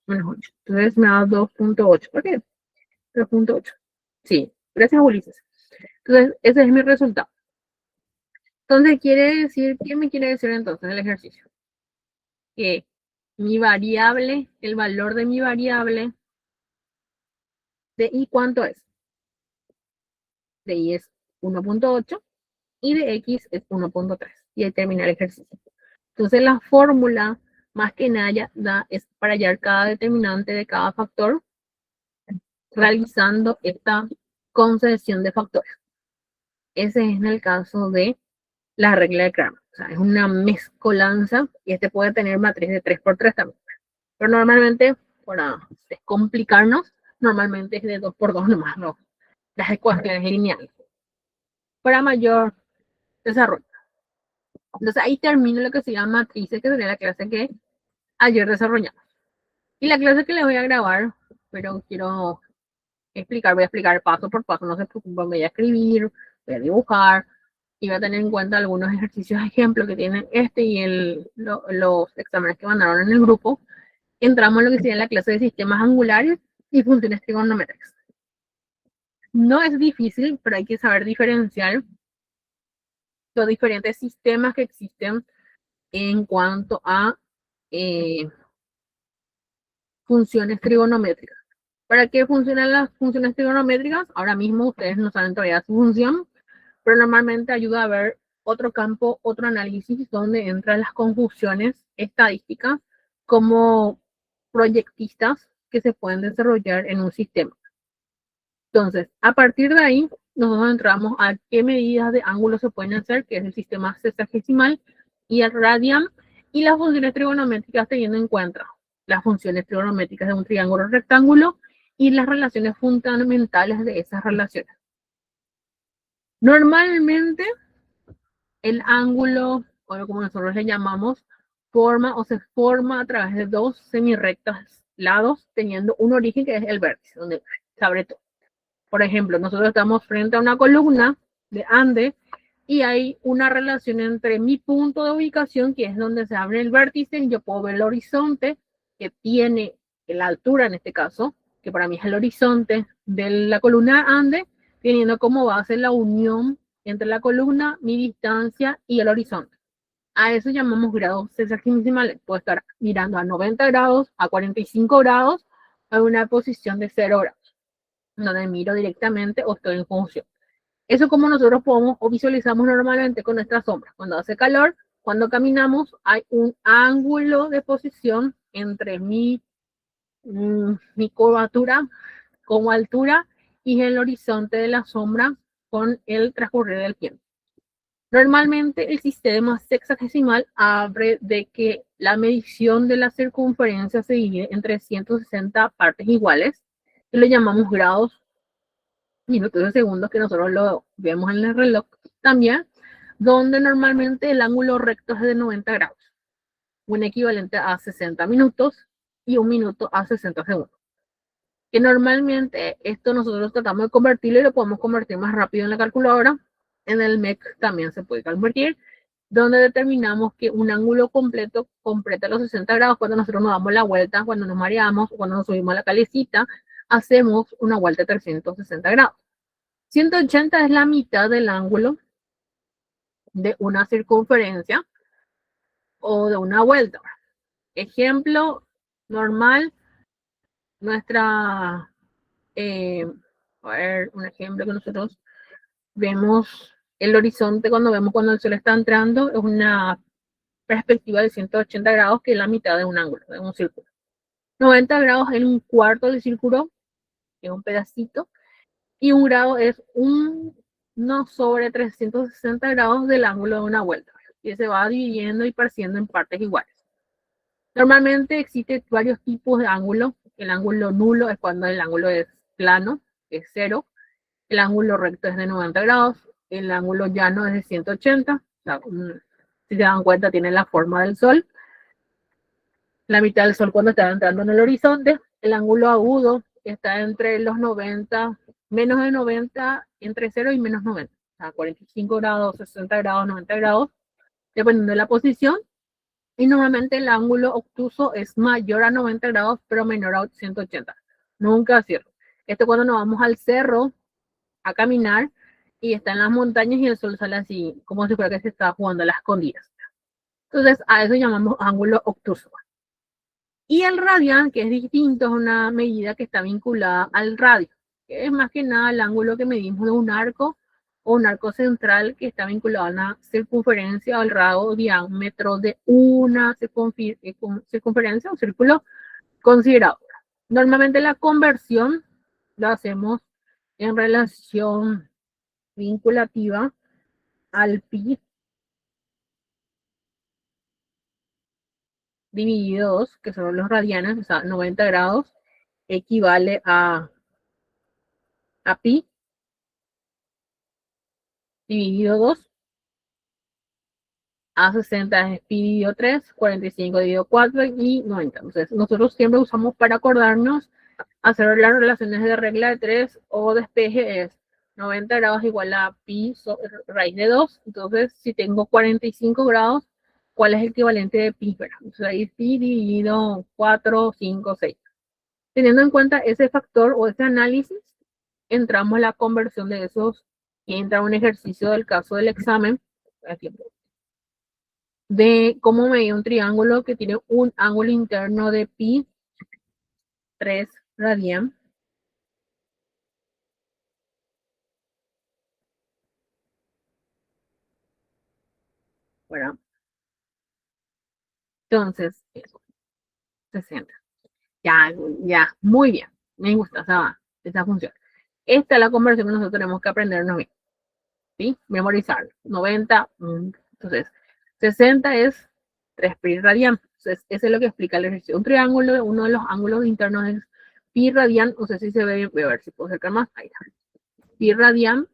S1: Menos 8. Entonces me da 2,8. ¿Por qué? 2,8. Sí, gracias, Ulises. Entonces, ese es mi resultado. Entonces, quiere decir, ¿qué me quiere decir entonces el ejercicio? Que mi variable, el valor de mi variable de Y, ¿cuánto es? De Y es 1,8 y de X es 1,3. Y ahí termina el ejercicio. Entonces, la fórmula, más que nada, es para hallar cada determinante de cada factor, realizando esta concesión de factores. Ese es en el caso de la regla de Cramer. O sea, es una mezcolanza y este puede tener matriz de 3x3 también. Pero normalmente, para descomplicarnos, normalmente es de 2x2 nomás, ¿no? Las ecuaciones lineales. Para mayor desarrollo. Entonces ahí termino lo que se llama matrices, que sería la clase que ayer desarrollamos. Y la clase que les voy a grabar, pero quiero voy a explicar paso por paso, no se preocupen, voy a escribir, voy a dibujar, y voy a tener en cuenta algunos ejercicios ejemplos que tienen este y los exámenes que mandaron en el grupo, entramos en lo que sería la clase de sistemas angulares y funciones trigonométricas. No es difícil, pero hay que saber diferenciar los diferentes sistemas que existen en cuanto a funciones trigonométricas. ¿Para qué funcionan las funciones trigonométricas? Ahora mismo ustedes no saben todavía su función, pero normalmente ayuda a ver otro campo, otro análisis donde entran las conjunciones estadísticas como proyectistas que se pueden desarrollar en un sistema. Entonces, a partir de ahí, nosotros entramos a qué medidas de ángulo se pueden hacer, que es el sistema sexagesimal y el radian, y las funciones trigonométricas teniendo en cuenta las funciones trigonométricas de un triángulo rectángulo y las relaciones fundamentales de esas relaciones. Normalmente, el ángulo, o como nosotros le llamamos, se forma a través de dos semirrectos lados, teniendo un origen que es el vértice, donde se abre todo. Por ejemplo, nosotros estamos frente a una columna de ande y hay una relación entre mi punto de ubicación, que es donde se abre el vértice, y yo puedo ver el horizonte que tiene la altura en este caso, que para mí es el horizonte de la columna ande, teniendo como base la unión entre la columna, mi distancia y el horizonte. A eso llamamos grados sexagesimales. Puedo estar mirando a 90 grados, a 45 grados, a una posición de 0 grados, donde miro directamente o estoy en función. Eso como nosotros podemos o visualizamos normalmente con nuestras sombras. Cuando hace calor, cuando caminamos, hay un ángulo de posición entre mi curvatura como altura y el horizonte de la sombra con el transcurrir del tiempo. Normalmente el sistema sexagesimal abre de que la medición de la circunferencia se divide en 360 partes iguales, que lo llamamos grados, minutos de segundos, que nosotros lo vemos en el reloj también, donde normalmente el ángulo recto es de 90 grados, un equivalente a 60 minutos y un minuto a 60 segundos. Que normalmente esto nosotros tratamos de convertirlo y lo podemos convertir más rápido en la calculadora. En el MEC también se puede convertir, donde determinamos que un ángulo completo completa los 60 grados cuando nosotros nos damos la vuelta, cuando nos mareamos, cuando nos subimos a la calecita, hacemos una vuelta de 360 grados. 180 es la mitad del ángulo de una circunferencia o de una vuelta. Ejemplo normal, nuestra, a ver, un ejemplo que nosotros vemos el horizonte cuando el sol está entrando, es una perspectiva de 180 grados, que es la mitad de un ángulo, de un círculo. 90 grados es un cuarto del círculo, que es un pedacito, y un grado es no sobre 360 grados del ángulo de una vuelta, y se va dividiendo y partiendo en partes iguales. Normalmente existen varios tipos de ángulo. El ángulo nulo es cuando el ángulo es plano, es 0. El ángulo recto es de 90 grados. El ángulo llano es de 180. O sea, si se dan cuenta, tiene la forma del sol. La mitad del sol cuando está entrando en el horizonte. El ángulo agudo está entre los 90, menos de 90, entre 0 y menos 90. O sea, 45 grados, 60 grados, 90 grados, dependiendo de la posición. Y normalmente el ángulo obtuso es mayor a 90 grados, pero menor a 180. Nunca cierro. Esto cuando nos vamos al cerro a caminar y está en las montañas y el sol sale así, como si fuera que se está jugando a las escondidas. Entonces, a eso llamamos ángulo obtuso. Y el radian, que es distinto, es una medida que está vinculada al radio, que es más que nada el ángulo que medimos de un arco o un arco central que está vinculado a una circunferencia o el radio diámetro de una circunferencia o círculo considerado. Normalmente la conversión la hacemos en relación vinculativa al pi dividido 2, que son los radianes, o sea, 90 grados equivale a pi dividido 2, a 60 es pi dividido 3, 45 dividido 4 y 90. Entonces, nosotros siempre usamos para acordarnos hacer las relaciones de regla de 3 o despeje es 90 grados igual a pi raíz de 2. Entonces, si tengo 45 grados, cuál es el equivalente de pi, ¿verdad? Entonces ahí pi dividido 4, 5, 6. Teniendo en cuenta ese factor o ese análisis, entramos a la conversión de esos y entra un ejercicio del caso del examen de cómo medir un triángulo que tiene un ángulo interno de pi 3 radian. Bueno, entonces, eso, 60. Ya, muy bien. Me gusta esa función. Esta es la conversión que nosotros tenemos que aprendernos bien. ¿Sí? Memorizar. 90. Entonces, 60 es 3 pi radian. Entonces, eso es lo que explica el ejercicio. Un triángulo, uno de los ángulos internos es pi radian. No sé si se ve, voy a ver si puedo acercar más. Ahí está. Pi radian.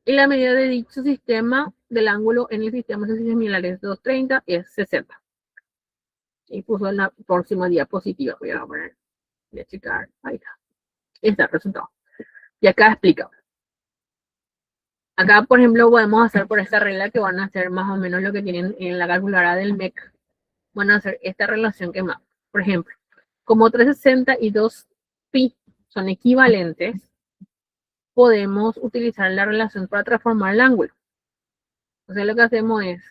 S1: Y la medida de dicho sistema del ángulo en el sistema similar es 230, es 60. Y puso en la próxima diapositiva. Voy a poner, voy a checar. Ahí está. Está el resultado. Y acá explica. Acá, por ejemplo, podemos hacer por esta regla que van a hacer más o menos lo que tienen en la calculadora del MEC. Van a hacer esta relación que más. Por ejemplo, como 360 y 2 pi son equivalentes, podemos utilizar la relación para transformar el ángulo. Entonces lo que hacemos es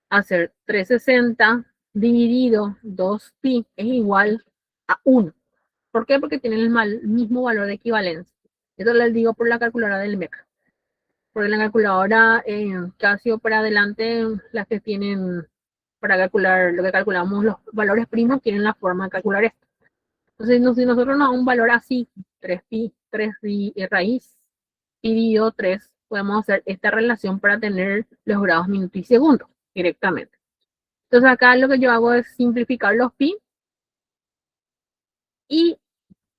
S1: hacer 360 dividido 2 pi es igual a 1. ¿Por qué? Porque tienen el mismo valor de equivalencia. Eso les digo por la calculadora del MEC. Porque la calculadora Casio para adelante, las que tienen para calcular lo que calculamos los valores primos, tienen la forma de calcular esto. Entonces, si nosotros nos da un valor así, 3pi, 3 raíz, pi dividido 3, podemos hacer esta relación para tener los grados, minutos y segundos directamente. Entonces, acá lo que yo hago es simplificar los pi y,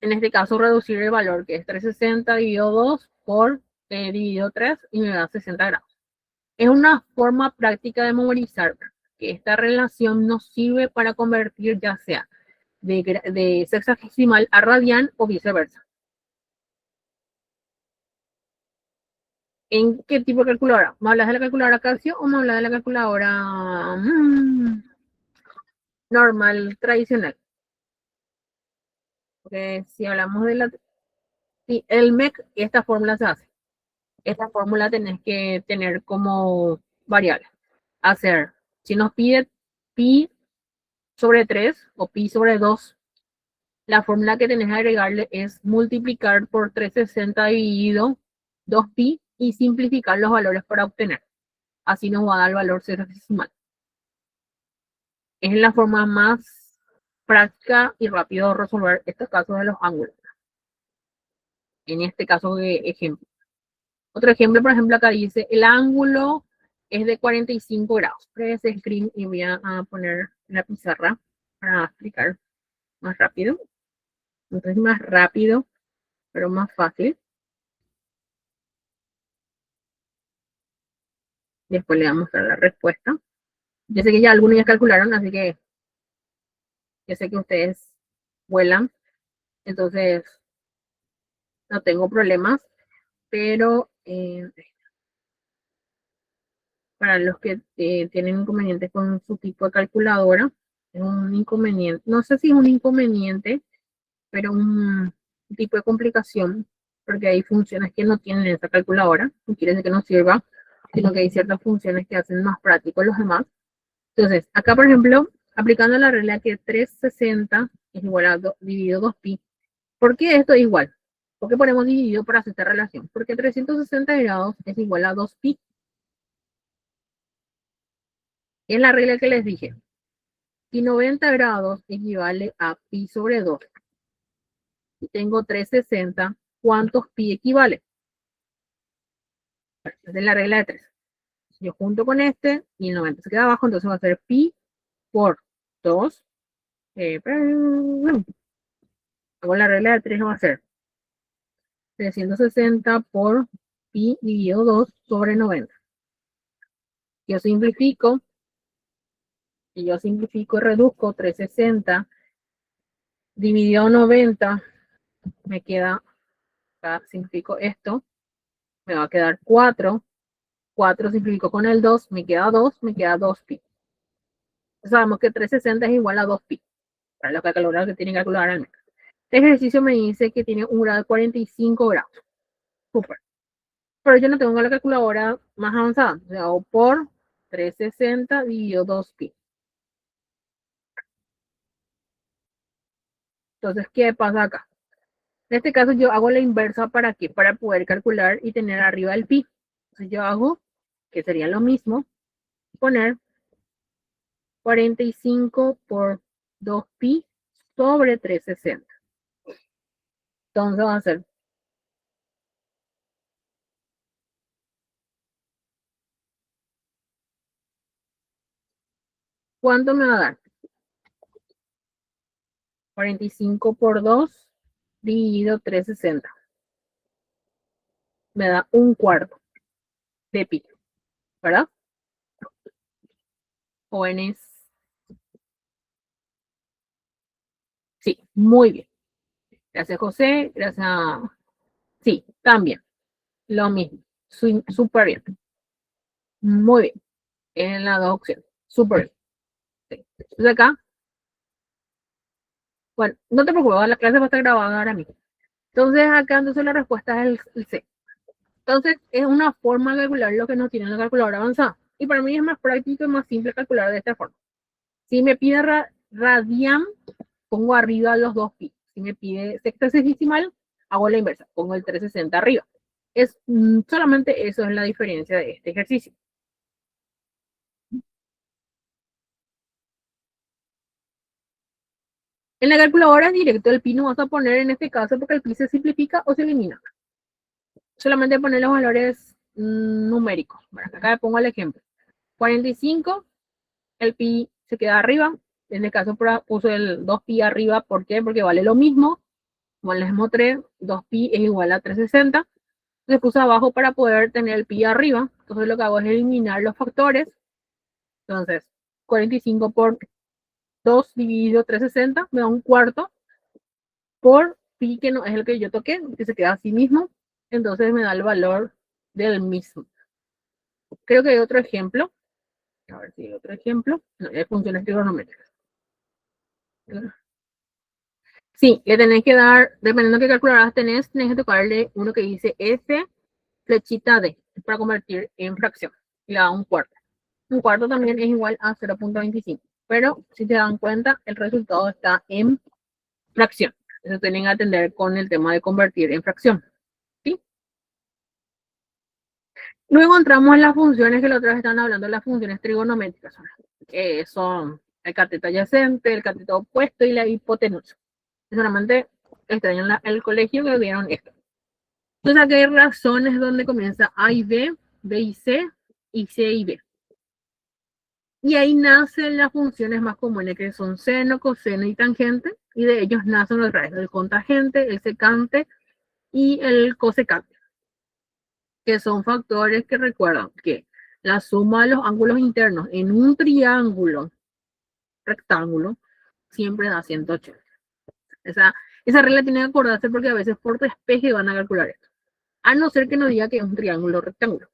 S1: en este caso, reducir el valor, que es 360 dividido 2 por dividido 3, y me da 60 grados. Es una forma práctica de memorizar que esta relación nos sirve para convertir ya sea de sexagesimal a radian o viceversa. ¿En qué tipo de calculadora? ¿Me hablas de la calculadora Casio o me hablas de la calculadora normal, tradicional? Porque si hablamos de la... Sí, el MEC, esta fórmula se hace. Esta fórmula tenés que tener como variable. Hacer, si nos pide pi sobre 3 o pi sobre 2, la fórmula que tenés que agregarle es multiplicar por 360 dividido 2pi y simplificar los valores para obtener. Así nos va a dar el valor sexagesimal. Es la forma más práctica y rápido de resolver estos casos de los ángulos. En este caso de ejemplo. Otro ejemplo, por ejemplo, acá dice, el ángulo es de 45 grados. Press screen y voy a poner la pizarra para explicar más rápido. Entonces, más rápido, pero más fácil. Después le vamos a mostrar la respuesta. Yo sé que ya algunos ya calcularon, así que yo sé que ustedes vuelan. Entonces, no tengo problemas. Pero para los que tienen inconvenientes con su tipo de calculadora, es un inconveniente. No sé si es un inconveniente, pero un tipo de complicación, porque hay funciones que no tienen esa calculadora, no quiere decir que no sirva, sino que hay ciertas funciones que hacen más prácticos los demás. Entonces, acá, por ejemplo, aplicando la regla que 360 es igual a dividido 2pi. ¿Por qué esto es igual? ¿Por qué ponemos dividido para hacer esta relación? Porque 360 grados es igual a 2pi. Es la regla que les dije. Si 90 grados equivale a pi sobre 2, y tengo 360, ¿cuántos pi equivale? Esa es la regla de 3. Yo junto con este y el 90 se queda abajo, entonces va a ser pi por 2. Hago la regla de 3, va a ser 360 por pi dividido 2 sobre 90. Yo simplifico y reduzco 360 dividido 90, me queda, acá simplifico esto, me va a quedar 4. 4 simplifico con el 2, me queda 2 pi. Sabemos que 360 es igual a 2pi, para la calculadora que tiene que calcular al menos. Este ejercicio me dice que tiene un grado de 45 grados. Súper. Pero yo no tengo la calculadora más avanzada. O sea, hago por 360 dividido 2pi. Entonces, ¿qué pasa acá? En este caso yo hago la inversa, ¿para qué? Para poder calcular y tener arriba el pi. Entonces yo hago, que sería lo mismo, poner 45 por 2pi sobre 360. Entonces va a ser ¿cuánto me va a dar? 45 por 2 dividido 360. Me da un cuarto de pi, ¿verdad? Jóvenes. Sí, muy bien. Gracias, José. Gracias. Sí, también. Lo mismo. Súper bien. Muy bien. En las dos opciones. Súper bien. Sí. Entonces acá, bueno, no te preocupes, la clase va a estar grabada ahora mismo. Entonces acá, entonces la respuesta es el C. Entonces es una forma de calcular lo que no tiene la calculadora avanzada. Y para mí es más práctico y más simple calcular de esta forma. Si me pide radian, pongo arriba los 2pi. Si me pide sexagesimal, hago la inversa, pongo el 360 arriba. Solamente eso es la diferencia de este ejercicio. En la calculadora directo el pi no vas a poner en este caso porque el pi se simplifica o se elimina. Solamente poner los valores numéricos. Bueno, acá le pongo el ejemplo. 45, el pi se queda arriba. En este caso puse el 2pi arriba. ¿Por qué? Porque vale lo mismo. Como les mostré, 2pi es igual a 360. Entonces puse abajo para poder tener el pi arriba. Entonces lo que hago es eliminar los factores. Entonces, 45 por 2 dividido 360 me da un cuarto por pi, que no es el que yo toqué, que se queda así mismo. Entonces me da el valor del mismo. Creo que hay otro ejemplo. A ver si hay otro ejemplo. No, hay funciones trigonométricas. Sí, le tenés que dar, dependiendo de qué calculadoras tenés que tocarle uno que dice F, flechita D, para convertir en fracción. Y le da un cuarto. Un cuarto también es igual a 0.25. Pero si se dan cuenta, el resultado está en fracción. Eso tienen que atender con el tema de convertir en fracción. ¿Sí? Luego entramos en las funciones que la otra vez están hablando, las funciones trigonométricas. Son el cateto adyacente, el cateto opuesto y la hipotenusa. Solamente extrañan el colegio que vieron esto. Entonces aquí hay razones donde comienza A y B, B y C y B. Y ahí nacen las funciones más comunes, que son seno, coseno y tangente, y de ellos nacen los radios, el contangente, el secante y el cosecante, que son factores que recuerdan que la suma de los ángulos internos en un triángulo rectángulo siempre da 180. Esa regla tiene que acordarse porque a veces por despeje van a calcular esto. A no ser que nos diga que es un triángulo rectángulo.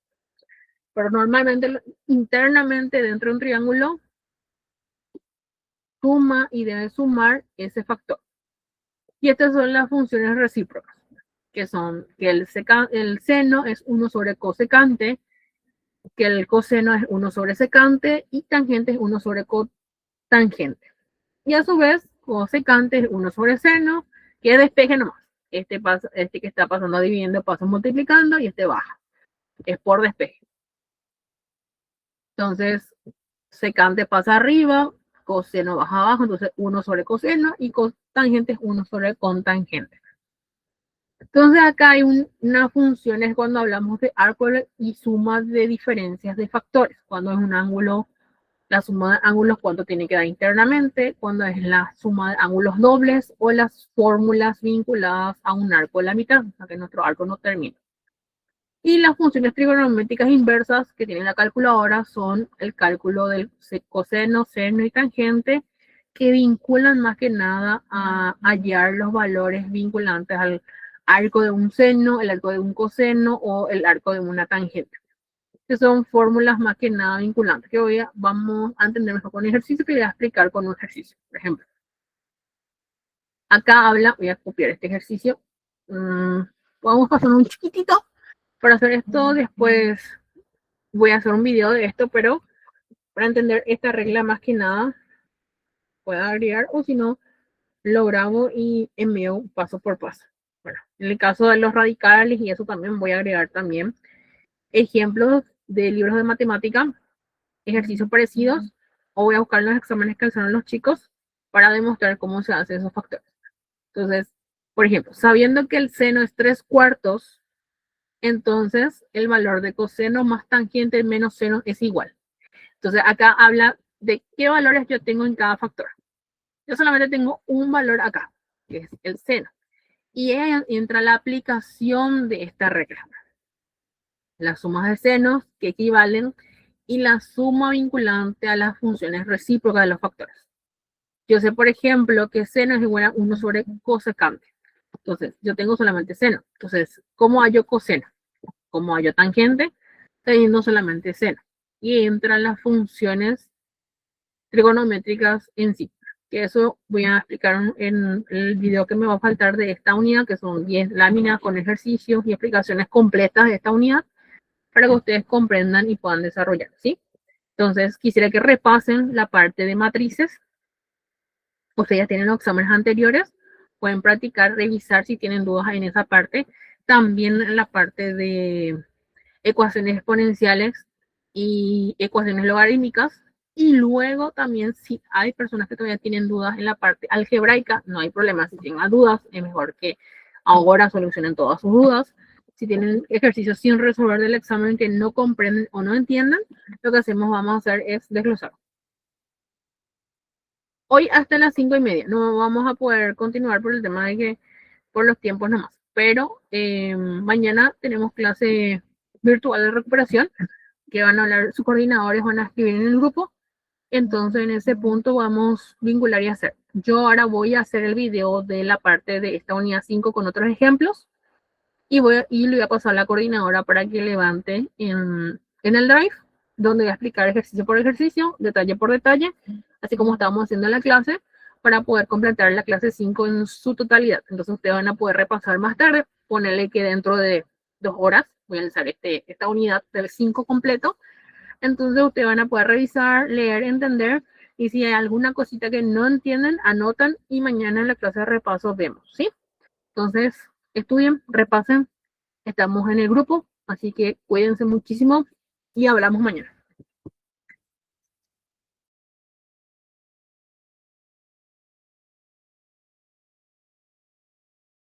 S1: Pero normalmente, internamente dentro de un triángulo, suma y debe sumar ese factor. Y estas son las funciones recíprocas, que son que el seno es 1 sobre cosecante, que el coseno es 1 sobre secante y tangente es 1 sobre cotangente. Y a su vez, cosecante es 1 sobre seno, que despeje nomás. Este que está pasando dividiendo pasa multiplicando y este baja. Es por despeje. Entonces, secante pasa arriba, coseno baja abajo, entonces 1 sobre coseno y cotangente es 1 sobre cotangente. Entonces acá hay unas funciones cuando hablamos de arco y suma de diferencias de factores. Cuando es un ángulo, la suma de ángulos, cuánto tiene que dar internamente, cuando es la suma de ángulos dobles o las fórmulas vinculadas a un arco de la mitad, o sea que nuestro arco no termina. Y las funciones trigonométricas inversas que tiene la calculadora son el cálculo del coseno, seno y tangente, que vinculan más que nada a hallar los valores vinculantes al arco de un seno, el arco de un coseno o el arco de una tangente. que son fórmulas más que nada vinculantes, que vamos a entender mejor con un ejercicio que voy a explicar con un ejercicio. Por ejemplo, acá voy a copiar este ejercicio. Vamos a hacer un chiquitito para hacer esto. Después voy a hacer un video de esto, pero para entender esta regla más que nada, puedo agregar, o si no, lo grabo y envío paso por paso. Bueno, en el caso de los radicales y eso también voy a agregar también ejemplos de libros de matemática, ejercicios parecidos, o voy a buscar los exámenes que hacen los chicos para demostrar cómo se hacen esos factores. Entonces, por ejemplo, sabiendo que el seno es 3/4, entonces el valor de coseno más tangente menos seno es igual. Entonces acá habla de qué valores yo tengo en cada factor. Yo solamente tengo un valor acá, que es el seno. Y ahí entra la aplicación de esta regla. Las sumas de senos que equivalen y la suma vinculante a las funciones recíprocas de los factores. Yo sé, por ejemplo, que seno es igual a 1 sobre cosecante. Entonces, yo tengo solamente seno. Entonces, ¿cómo hallo coseno? ¿Cómo hallo tangente? Teniendo solamente seno. Y entran las funciones trigonométricas en sí. Que eso voy a explicar en el video que me va a faltar de esta unidad, que son 10 láminas con ejercicios y explicaciones completas de esta unidad, para que ustedes comprendan y puedan desarrollar, ¿sí? Entonces, quisiera que repasen la parte de matrices. Ustedes ya tienen los exámenes anteriores, pueden practicar, revisar si tienen dudas en esa parte. También en la parte de ecuaciones exponenciales y ecuaciones logarítmicas. Y luego también, si hay personas que todavía tienen dudas en la parte algebraica, no hay problema. Si tienen dudas, es mejor que ahora solucionen todas sus dudas. Si tienen ejercicios sin resolver del examen que no comprenden o no entiendan, lo que vamos a hacer es desglosar. Hoy hasta las 5:30. No vamos a poder continuar por el tema de que por los tiempos nomás. Pero mañana tenemos clase virtual de recuperación, que van a hablar sus coordinadores, van a escribir en el grupo. Entonces en ese punto vamos a vincular y hacer. Yo ahora voy a hacer el video de la parte de esta unidad 5 con otros ejemplos y le voy a pasar a la coordinadora para que levante en el Drive, donde voy a explicar ejercicio por ejercicio, detalle por detalle, así como estábamos haciendo en la clase, para poder completar la clase 5 en su totalidad. Entonces ustedes van a poder repasar más tarde, ponerle que dentro de 2 horas voy a lanzar esta unidad del 5 completo. Entonces ustedes van a poder revisar, leer, entender, y si hay alguna cosita que no entienden, anotan y mañana en la clase de repaso vemos, ¿sí? Entonces, estudien, repasen, estamos en el grupo, así que cuídense muchísimo y hablamos mañana.